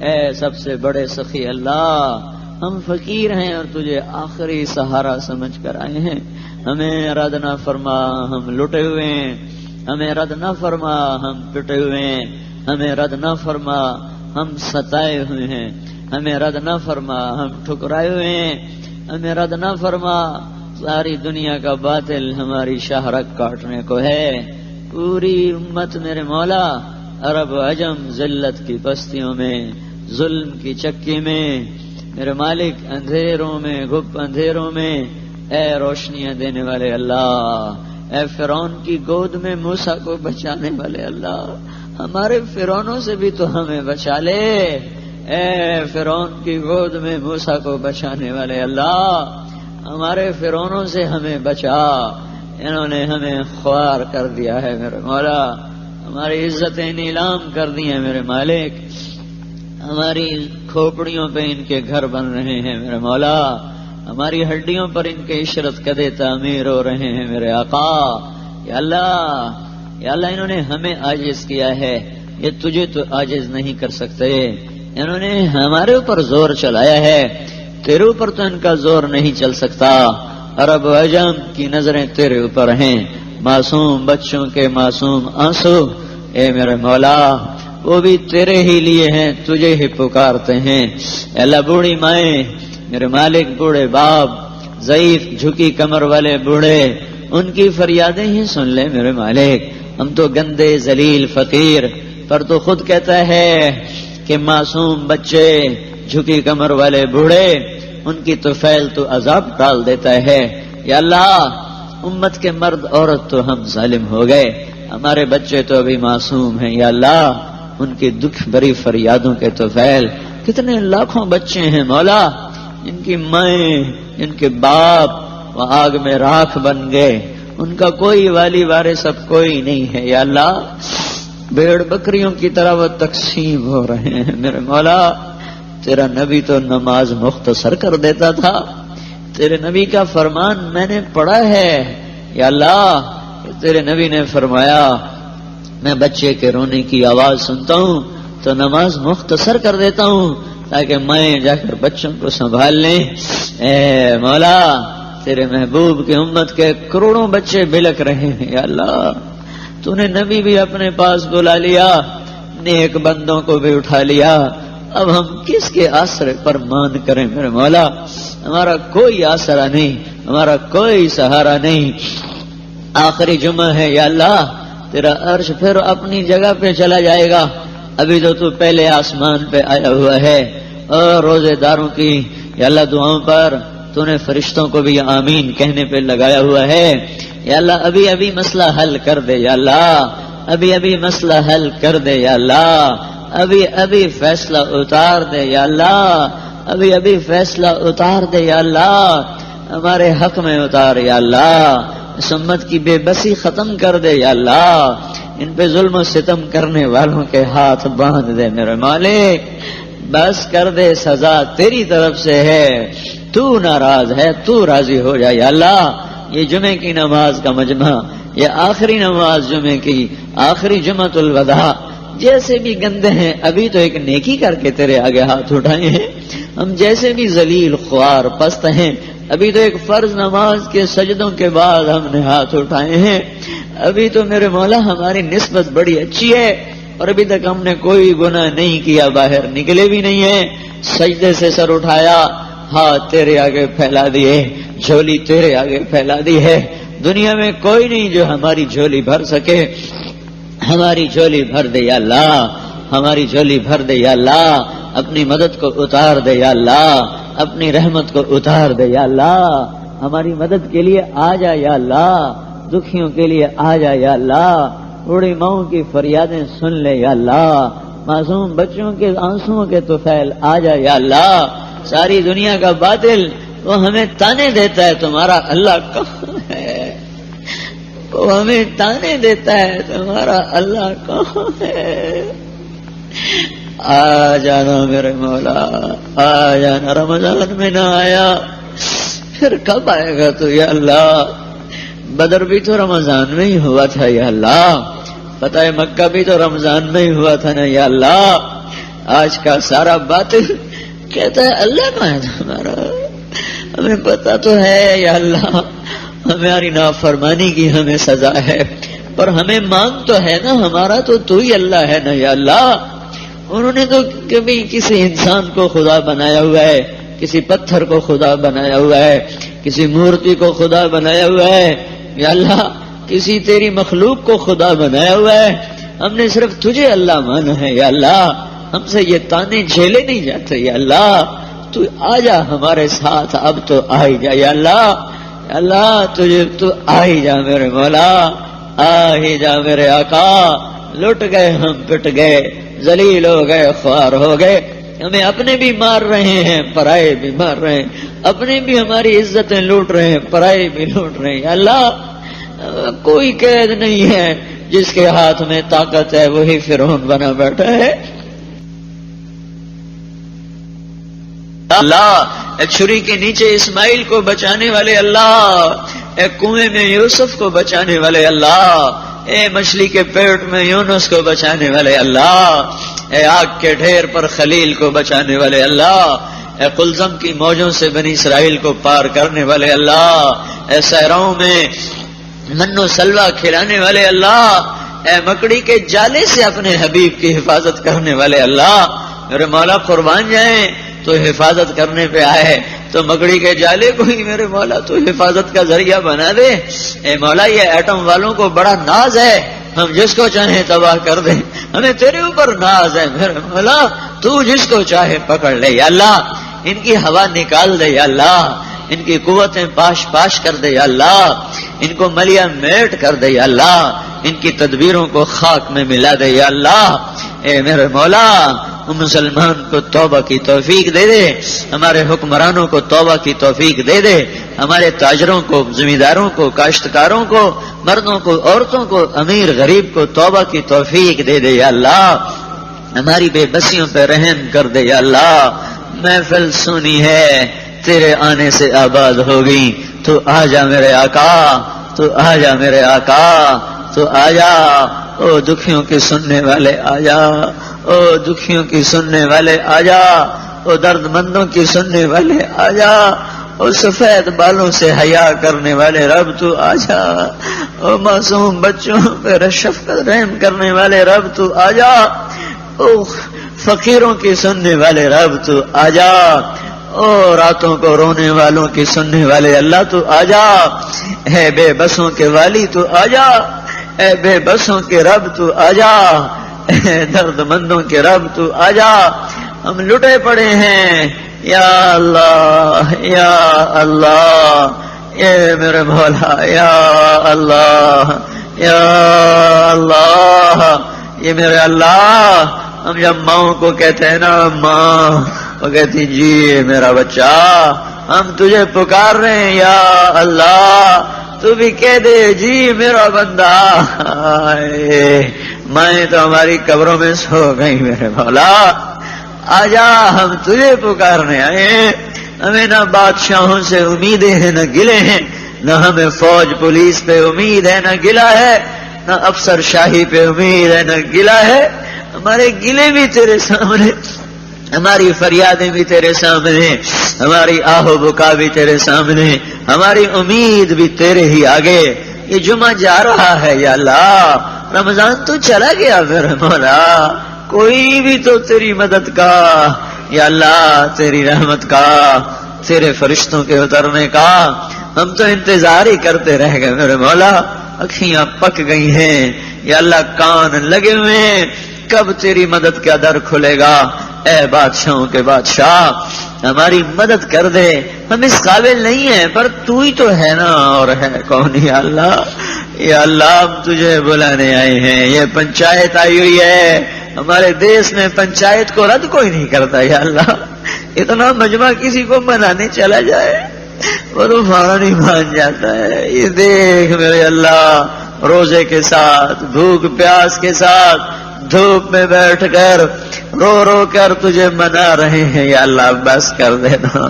اے سب سے بڑے سخی اللہ، ہم فقیر ہیں اور تجھے آخری سہارا سمجھ کر آئے ہیں، ہمیں رد نہ فرما، ہم لٹے ہوئے ہیں، ہمیں رد نہ فرما، ہم پٹے ہوئے ہیں، ہمیں رد نہ فرما، ہم ستائے ہوئے ہیں، ہمیں رد نہ فرما، ہم ٹھکرائے ہوئے ہیں، ہمیں رد نہ فرما، ساری دنیا کا باطل ہماری شاہرگ کاٹنے کو ہے، پوری امت میرے مولا عرب و عجم ذلت کی بستیوں میں، ظلم کی چکی میں، میرے مالک اندھیروں میں، گھپ اندھیروں میں، اے روشنیاں دینے والے اللہ، اے فرعون کی گود میں موسیٰ کو بچانے والے اللہ، ہمارے فرعونوں سے بھی تو ہمیں بچا لے، اے فرعون کی گود میں موسیٰ کو بچانے والے اللہ، ہمارے فرعونوں سے ہمیں بچا، انہوں نے ہمیں خوار کر دیا ہے میرے مولا، ہماری عزتیں نیلام کر دی ہیں میرے مالک، ہماری کھوپڑیوں پہ ان کے گھر بن رہے ہیں میرے مولا، ہماری ہڈیوں پر ان کے عشرت قدے تعمیر ہو رہے ہیں میرے آقا۔ یا اللہ انہوں نے ہمیں عاجز کیا ہے، یہ تجھے تو عاجز نہیں کر سکتے۔ انہوں نے ہمارے اوپر زور چلایا ہے، تیرے اوپر تو ان کا زور نہیں چل سکتا۔ عرب و عجم کی نظریں تیرے اوپر ہیں، معصوم بچوں کے معصوم آنسو اے میرے مولا وہ بھی تیرے ہی لیے ہیں، تجھے ہی پکارتے ہیں۔ اے اللہ بوڑھی مائیں میرے مالک، بوڑھے باپ، ضعیف جھکی کمر والے بوڑھے، ان کی فریادیں ہی سن لے میرے مالک۔ ہم تو گندے ذلیل فقیر، پر تو خود کہتا ہے کہ معصوم بچے، جھکی کمر والے بوڑھے، ان کی تو فیل تو عذاب ڈال دیتا ہے۔ یا اللہ امت کے مرد عورت تو ہم ظالم ہو گئے، ہمارے بچے تو ابھی معصوم ہیں۔ یا اللہ ان کی دکھ بری فریادوں کے تو فیل، کتنے لاکھوں بچے ہیں مولا، ان کی مائیں ان کے باپ وہ آگ میں راکھ بن گئے، ان کا کوئی والی وارث اب کوئی نہیں ہے۔ یا اللہ بھیڑ بکریوں کی طرح وہ تقسیم ہو رہے ہیں میرے مولا۔ تیرا نبی تو نماز مختصر کر دیتا تھا، تیرے نبی کا فرمان میں نے پڑھا ہے یا اللہ، تیرے نبی نے فرمایا میں بچے کے رونے کی آواز سنتا ہوں تو نماز مختصر کر دیتا ہوں تاکہ میں جا کر بچوں کو سنبھال لیں۔ اے مولا تیرے محبوب کی امت کے کروڑوں بچے بلک رہے ہیں یا اللہ، تو نے نبی بھی اپنے پاس بلا لیا، نیک بندوں کو بھی اٹھا لیا، اب ہم کس کے آسرے پر مان کریں میرے مولا؟ ہمارا کوئی آسرا نہیں، ہمارا کوئی سہارا نہیں۔ آخری جمعہ ہے یا اللہ، تیرا عرش پھر اپنی جگہ پہ چلا جائے گا، ابھی تو پہلے آسمان پہ آیا ہوا ہے، اور روزے داروں کی یا اللہ دعاؤں پر تو نے فرشتوں کو بھی آمین کہنے پہ لگایا ہوا ہے۔ یا اللہ ابھی مسئلہ حل کر دے یا اللہ، ابھی مسئلہ حل کر دے یا اللہ، ابھی فیصلہ اتار دے یا اللہ، ابھی فیصلہ اتار دے یا اللہ، ہمارے حق میں اتار یا اللہ، اس امت کی بے بسی ختم کر دے یا اللہ، ان پہ ظلم و ستم کرنے والوں کے ہاتھ باندھ دے میرے مالک، بس کر دے، سزا تیری طرف سے ہے، تو ناراض ہے، تو راضی ہو جائے یا اللہ۔ یہ جمعے کی نماز کا مجمع، یہ آخری نماز جمعے کی، آخری جمعۃ الوداع، جیسے بھی گندے ہیں ابھی تو ایک نیکی کر کے تیرے آگے ہاتھ اٹھائے ہیں، ہم جیسے بھی ذلیل خوار پست ہیں ابھی تو ایک فرض نماز کے سجدوں کے بعد ہم نے ہاتھ اٹھائے ہیں، ابھی تو میرے مولا ہماری نسبت بڑی اچھی ہے، اور ابھی تک ہم نے کوئی گناہ نہیں کیا، باہر نکلے بھی نہیں ہیں، سجدے سے سر اٹھایا، ہاتھ تیرے آگے پھیلا دیے، جھولی تیرے آگے پھیلا دی ہے، دنیا میں کوئی نہیں جو ہماری جھولی بھر سکے، ہماری جھولی بھر دے یا اللہ، ہماری جھولی بھر دے یا اللہ، اپنی مدد کو اتار دے یا اللہ، اپنی رحمت کو اتار دے یا اللہ، ہماری مدد کے لیے آ جا یا اللہ، دکھیوں کے لیے آ جا یا اللہ، بوڑھی ماؤں کی فریادیں سن لے یا اللہ، معصوم بچوں کے آنسوؤں کے طفیل آ جا یا اللہ، ساری دنیا کا باطل وہ ہمیں تانے دیتا ہے تمہارا اللہ کہاں ہے، وہ ہمیں تانے دیتا ہے تمہارا اللہ کہاں ہے، آ جانا میرے مولا، آ جانا، رمضان میں نہ آیا پھر کب آئے گا تو یا اللہ؟ بدر بھی تو رمضان میں ہی ہوا تھا یا اللہ، فتح مکہ بھی تو رمضان میں ہی ہوا تھا نا یا اللہ، آج کا سارا باطل کہتا ہے اللہ کا ہے ہمارا، ہمیں پتا تو ہے یا اللہ ہماری نافرمانی کی ہمیں سزا ہے، پر ہمیں مانگ تو ہے نا، ہمارا تو ہی اللہ ہے نا یا اللہ۔ انہوں نے تو کبھی کسی انسان کو خدا بنایا ہوا ہے، کسی پتھر کو خدا بنایا ہوا ہے، کسی مورتی کو خدا بنایا ہوا ہے یا اللہ، کسی تیری مخلوق کو خدا بنایا ہوا ہے، ہم نے صرف تجھے اللہ مانا ہے یا اللہ، ہم سے یہ تانے جھیلے نہیں جاتے یا اللہ، تو آ جا ہمارے ساتھ، اب تو آ ہی جا یا اللہ، یا اللہ تجھے تو آ ہی جا میرے مولا، آ ہی جا میرے آقا، لٹ گئے ہم، پٹ گئے، ذلیل ہو گئے، خوار ہو گئے، ہمیں اپنے بھی مار رہے ہیں، پرائے بھی مار رہے ہیں، اپنے بھی ہماری عزتیں لوٹ رہے ہیں، پرائے بھی لوٹ رہے ہیں یا اللہ، کوئی قید نہیں ہے جس کے ہاتھ میں طاقت ہے وہی فرعون بنا بیٹھا ہے. اللہ، ایک چھری کے نیچے اسماعیل کو بچانے والے اللہ، ایک کنویں میں یوسف کو بچانے والے اللہ، اے مچھلی کے پیٹ میں یونس کو بچانے والے اللہ، اے آگ کے ڈھیر پر خلیل کو بچانے والے اللہ، اے قلزم کی موجوں سے بنی اسرائیل کو پار کرنے والے اللہ، اے صحراؤں میں منو سلوا کھلانے والے اللہ، اے مکڑی کے جالے سے اپنے حبیب کی حفاظت کرنے والے اللہ. میرے مولا قربان جائیں، تو حفاظت کرنے پہ آئے تو مکڑی کے جالے کو ہی میرے مولا تو حفاظت کا ذریعہ بنا دے. اے مولا یہ ایٹم والوں کو بڑا ناز ہے، ہم جس کو چاہیں تباہ کر دیں، ہمیں تیرے اوپر ناز ہے میرے مولا، تو جس کو چاہے پکڑ لے یا اللہ. ان کی ہوا نکال دے یا اللہ، ان کی قوتیں پاش پاش کر دے یا اللہ، ان کو ملیا میٹ کر دے یا اللہ، ان کی تدبیروں کو خاک میں ملا دے یا اللہ. اے میرے مولا مسلمان کو توبہ کی توفیق دے دے، ہمارے حکمرانوں کو توبہ کی توفیق دے دے، ہمارے تاجروں کو، زمینداروں کو، کاشتکاروں کو، مردوں کو، عورتوں کو، امیر غریب کو توبہ کی توفیق دے دے یا اللہ. ہماری بے بسیوں پہ رحم کر دے یا اللہ. محفل سنی ہے تیرے آنے سے آباد ہوگی، تو آجا میرے آقا، تو آجا میرے آقا، تو آجا. او دکھیوں کی سننے والے آجا، او دکھیوں کی سننے والے آجا، او درد مندوں کی سننے والے آجا، او سفید بالوں سے حیا کرنے والے رب تو آجا، او معصوم بچوں پہ شفقت رحم کرنے والے رب تو آجا، او فقیروں کی سننے والے رب تو آجا، او راتوں کو رونے والوں کی سننے والے اللہ تو آجا. اے بے بسوں کے والی تو آجا، اے بے بسوں کے رب تو آجا، اے درد مندوں کے رب تو آجا. ہم لٹے پڑے ہیں یا اللہ یا اللہ، اے میرے مولا یا اللہ یا اللہ. یہ میرے اللہ، ہم جب ماں کو کہتے ہیں نا ماں، وہ کہتی جی میرا بچہ، ہم تجھے پکار رہے ہیں یا اللہ، تو بھی کہہ دے جی میرا بندہ. مائیں تو ہماری قبروں میں سو گئی میرے مولا، آجا ہم تجھے پکارنے آئے ہیں. ہمیں نہ بادشاہوں سے امیدیں ہیں نہ گلے ہیں، نہ ہمیں فوج پولیس پہ امید ہے نہ گلا ہے، نہ افسر شاہی پہ امید ہے نہ گلا ہے. ہمارے گلے بھی تیرے سامنے، ہماری فریادیں بھی تیرے سامنے، ہماری آہو بکا بھی تیرے سامنے، ہماری امید بھی تیرے ہی آگے. یہ جمعہ جا رہا ہے یا اللہ، رمضان تو چلا گیا میرے مولا، کوئی بھی تو تیری مدد کا یا اللہ، تیری رحمت کا، تیرے فرشتوں کے اترنے کا ہم تو انتظار ہی کرتے رہ گئے میرے مولا. اکھیاں پک گئی ہیں یا اللہ، کان لگے ہوئے ہیں، کب تیری مدد کا در کھلے گا. اے بادشاہوں کے بادشاہ، ہماری مدد کر دے. ہم اس قابل نہیں ہیں، پر تو ہی تو ہے نا، اور ہے کون یا اللہ. یا اللہ ہم تجھے بلانے آئے ہیں. یہ پنچایت آئی ہوئی ہے، ہمارے دیش میں پنچایت کو رد کوئی نہیں کرتا یا اللہ. اتنا مجمع کسی کو منانے چلا جائے وہ تو فوراً ہی مان جاتا ہے. یہ دیکھ میرے اللہ، روزے کے ساتھ، بھوک پیاس کے ساتھ، دھوپ میں بیٹھ کر رو رو کر تجھے منا رہے ہیں یا اللہ. بس کر دینا،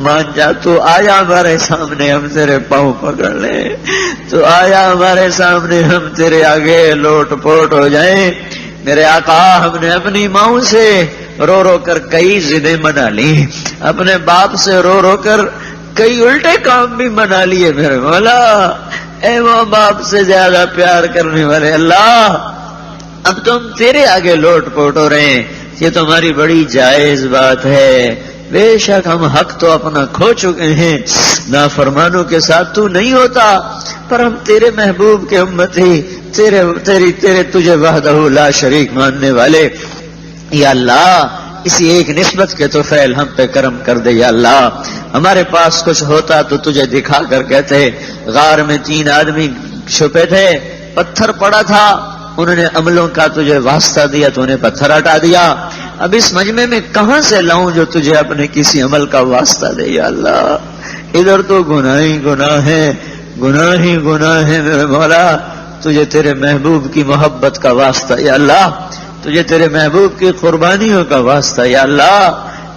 مان جا. تو آیا ہمارے سامنے، ہم تیرے پاؤں پکڑ لیں. تو آیا ہمارے سامنے، ہم تیرے آگے لوٹ پوٹ ہو جائیں. میرے آقا، ہم نے اپنی ماؤں سے رو رو کر کئی ضدیں منا لی، اپنے باپ سے رو رو کر کئی الٹے کام بھی منا لیے میرے مولا. اے ماں باپ سے زیادہ پیار کرنے والے اللہ، اب تم تیرے آگے لوٹ پوٹ ہو رہے ہیں. یہ تمہاری بڑی جائز بات ہے. بے شک ہم حق تو اپنا کھو چکے ہیں، نافرمانوں کے ساتھ تو نہیں ہوتا، پر ہم تیرے محبوب کے امتی، تیرے تجھے وحدہ لا شریک ماننے والے. یا اللہ، اسی ایک نسبت کے تو فعل ہم پہ کرم کر دے یا اللہ. ہمارے پاس کچھ ہوتا تو تجھے دکھا کر کہتے. غار میں 3 آدمی چھپے تھے، پتھر پڑا تھا، انہوں نے عملوں کا تجھے واسطہ دیا تو انہیں پتھر ہٹا دیا. اب اس مجمع میں کہاں سے لاؤں جو تجھے اپنے کسی عمل کا واسطہ دے یا اللہ. ادھر تو گناہ ہی گناہ ہے، گناہ ہی گناہ ہے میرے مولا. تجھے تیرے محبوب کی محبت کا واسطہ یا اللہ، تجھے تیرے محبوب کی قربانیوں کا واسطہ یا اللہ،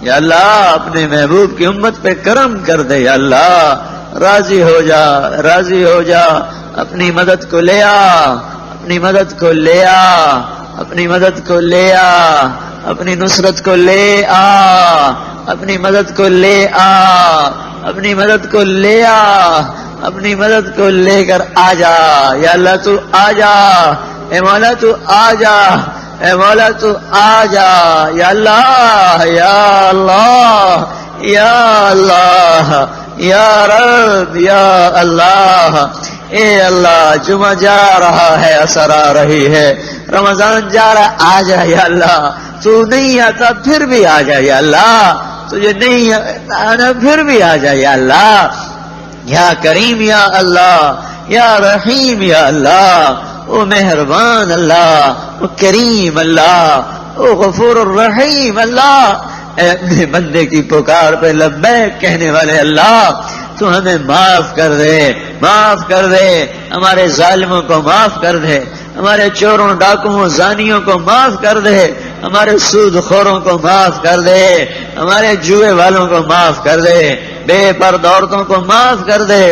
یا اللہ اپنے محبوب کی امت پہ کرم کر دے یا اللہ، راضی ہو جا، راضی ہو جا، اپنی مدد کو لے آ، اپنی مدد کو لے آ، اپنی مدد کو لے آ، اپنی نصرت کو لے آ، اپنی مدد کو لے آ، اپنی مدد کو لے آ، اپنی مدد کو لے کر آ جا یا اللہ، تو آ جا، اے مولا تو آ جا، اے مولا تو آ جا یا اللہ، یا اللہ، یا اللہ، یا رب، یا اللہ، اے اللہ، جمعہ جا رہا ہے، اثر آ رہی ہے، رمضان جا رہا، آ جا یا اللہ، تو نہیں آتا پھر بھی آ جا یا اللہ، تجھے نہیں آنا پھر بھی آ جا یا اللہ، یا کریم یا اللہ، یا رحیم یا اللہ، او مہربان اللہ، او کریم اللہ، او غفور الرحیم اللہ، اے اپنے بندے کی پکار پہ لبیک کہنے والے اللہ، تو ہمیں معاف کر دے، معاف کر دے، ہمارے ظالموں کو معاف کر دے، ہمارے چوروں ڈاکوؤں زانیوں کو معاف کر دے، ہمارے سود خوروں کو معاف کر دے، ہمارے جوئے والوں کو معاف کر دے، بے پردہ عورتوں کو معاف کر دے،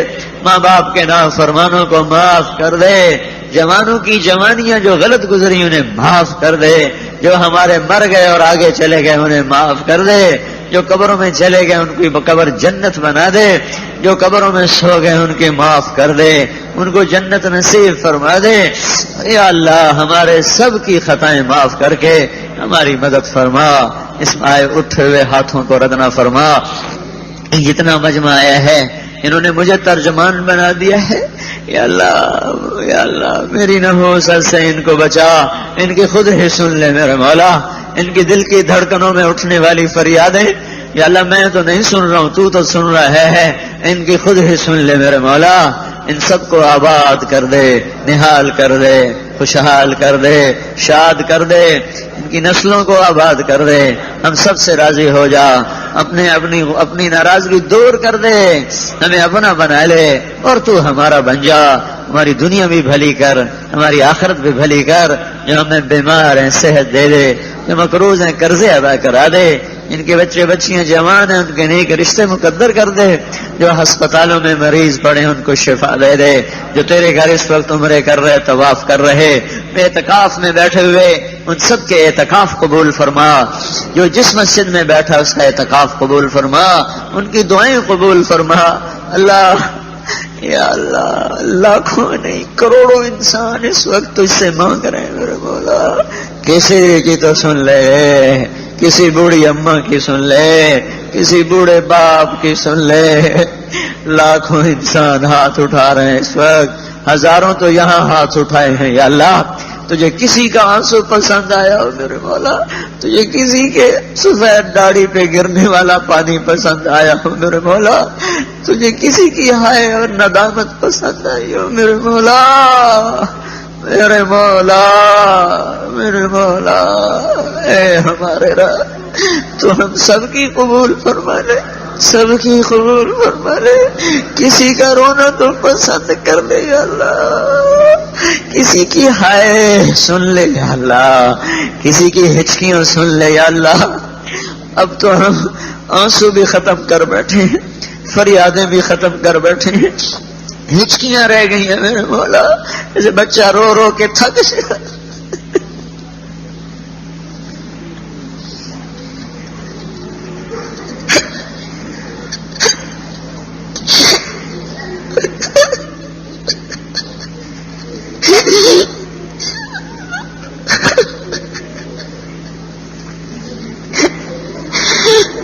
ماں باپ کے نافرمانوں کو معاف کر دے، جوانوں کی جوانیاں جو غلط گزری انہیں معاف کر دے، جو ہمارے مر گئے اور آگے چلے گئے انہیں معاف کر دے، جو قبروں میں چلے گئے ان کی قبر جنت بنا دے، جو قبروں میں سو گئے ان کے معاف کر دے، ان کو جنت نصیب فرما دے، یا اللہ ہمارے سب کی خطائیں معاف کر کے ہماری مدد فرما، اس آئے اٹھے ہوئے ہاتھوں کو ردنا فرما، جتنا مجمع آیا ہے انہوں نے مجھے ترجمان بنا دیا ہے، یا اللہ، یا اللہ میری نحوست سے ان کو بچا، ان کی خود ہی سن لے میرے مولا، ان کی دل کی دھڑکنوں میں اٹھنے والی فریادیں، یا اللہ میں تو نہیں سن رہا ہوں، تو سن رہا ہے، ان کی خود ہی سن لے میرے مولا، ان سب کو آباد کر دے، نہال کر دے، خوشحال کر دے، شاد کر دے، ان کی نسلوں کو آباد کر دے، ہم سب سے راضی ہو جا، اپنی ناراضگی دور کر دے، ہمیں اپنا بنا لے اور تو ہمارا بن جا، ہماری دنیا بھی بھلی کر، ہماری آخرت بھی بھلی کر، جو ہمیں بیمار ہیں صحت دے دے، جو مقروض ہیں قرضے ادا کرا دے، ان کے بچے بچیاں جوان ہیں ان کے نیک رشتے مقدر کر دے، جو ہسپتالوں میں مریض پڑے ان کو شفا دے دے، جو تیرے گھر اس وقت عمرے کر رہے طواف کر رہے اعتکاف میں بیٹھے ہوئے ان سب کے اعتکاف قبول فرما، جو جس مسجد میں بیٹھا اس کا اعتکاف قبول فرما، ان کی دعائیں قبول فرما، اللہ، یا اللہ، لاکھوں نہیں کروڑوں انسان اس وقت تجھ سے مانگ رہے ہیں میرے مولا، کسی کی تو سن لے، کسی بوڑھی اماں کی سن لے، کسی بوڑھے باپ کی سن لے، لاکھوں انسان ہاتھ اٹھا رہے ہیں اس وقت، ہزاروں تو یہاں ہاتھ اٹھائے ہیں، یا اللہ تجھے کسی کا آنسو پسند آیا ہو میرے مولا، تجھے کسی کے سفید داڑھی پہ گرنے والا پانی پسند آیا ہو میرے مولا، تجھے کسی کی ہائے اور ندامت پسند آئی ہو میرے مولا، میرے مولا، میرے مولا، اے ہمارے رب، تو ہم سب کی قبول فرما لے، سب کی قبول فرما لے، کسی کا رونا تو پسند کر لے یا اللہ، کسی کی ہائے سن لے یا اللہ، کسی کی ہچکیاں سن لے یا اللہ، اب تو ہم آنسو بھی ختم کر بیٹھے ہیں، فریادیں بھی ختم کر بیٹھے ہیں، ہچکیاں رہ گئی ہیں میرے مولا، جیسے بچہ رو رو کے تھک سے،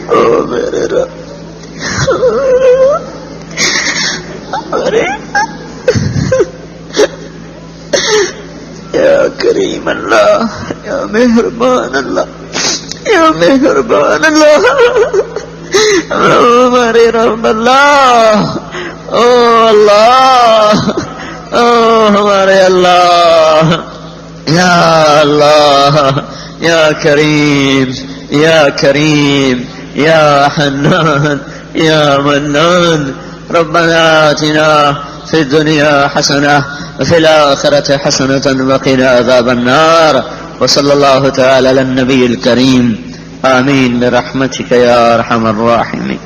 او میرے رب، یا کریم اللہ، یا مہربان اللہ، یا مہربان اللہ، ہمارے رب اللہ، او اللہ، او ہمارے اللہ، یا اللہ، یا کریم، یا کریم، یا حنان، یا منان، ربنا آتنا في الدنيا حسنة وفي الآخرة حسنة وقنا عذاب النار. وصلى الله تعالى على النبي الكريم. آمين برحمتك يا أرحم الراحمين.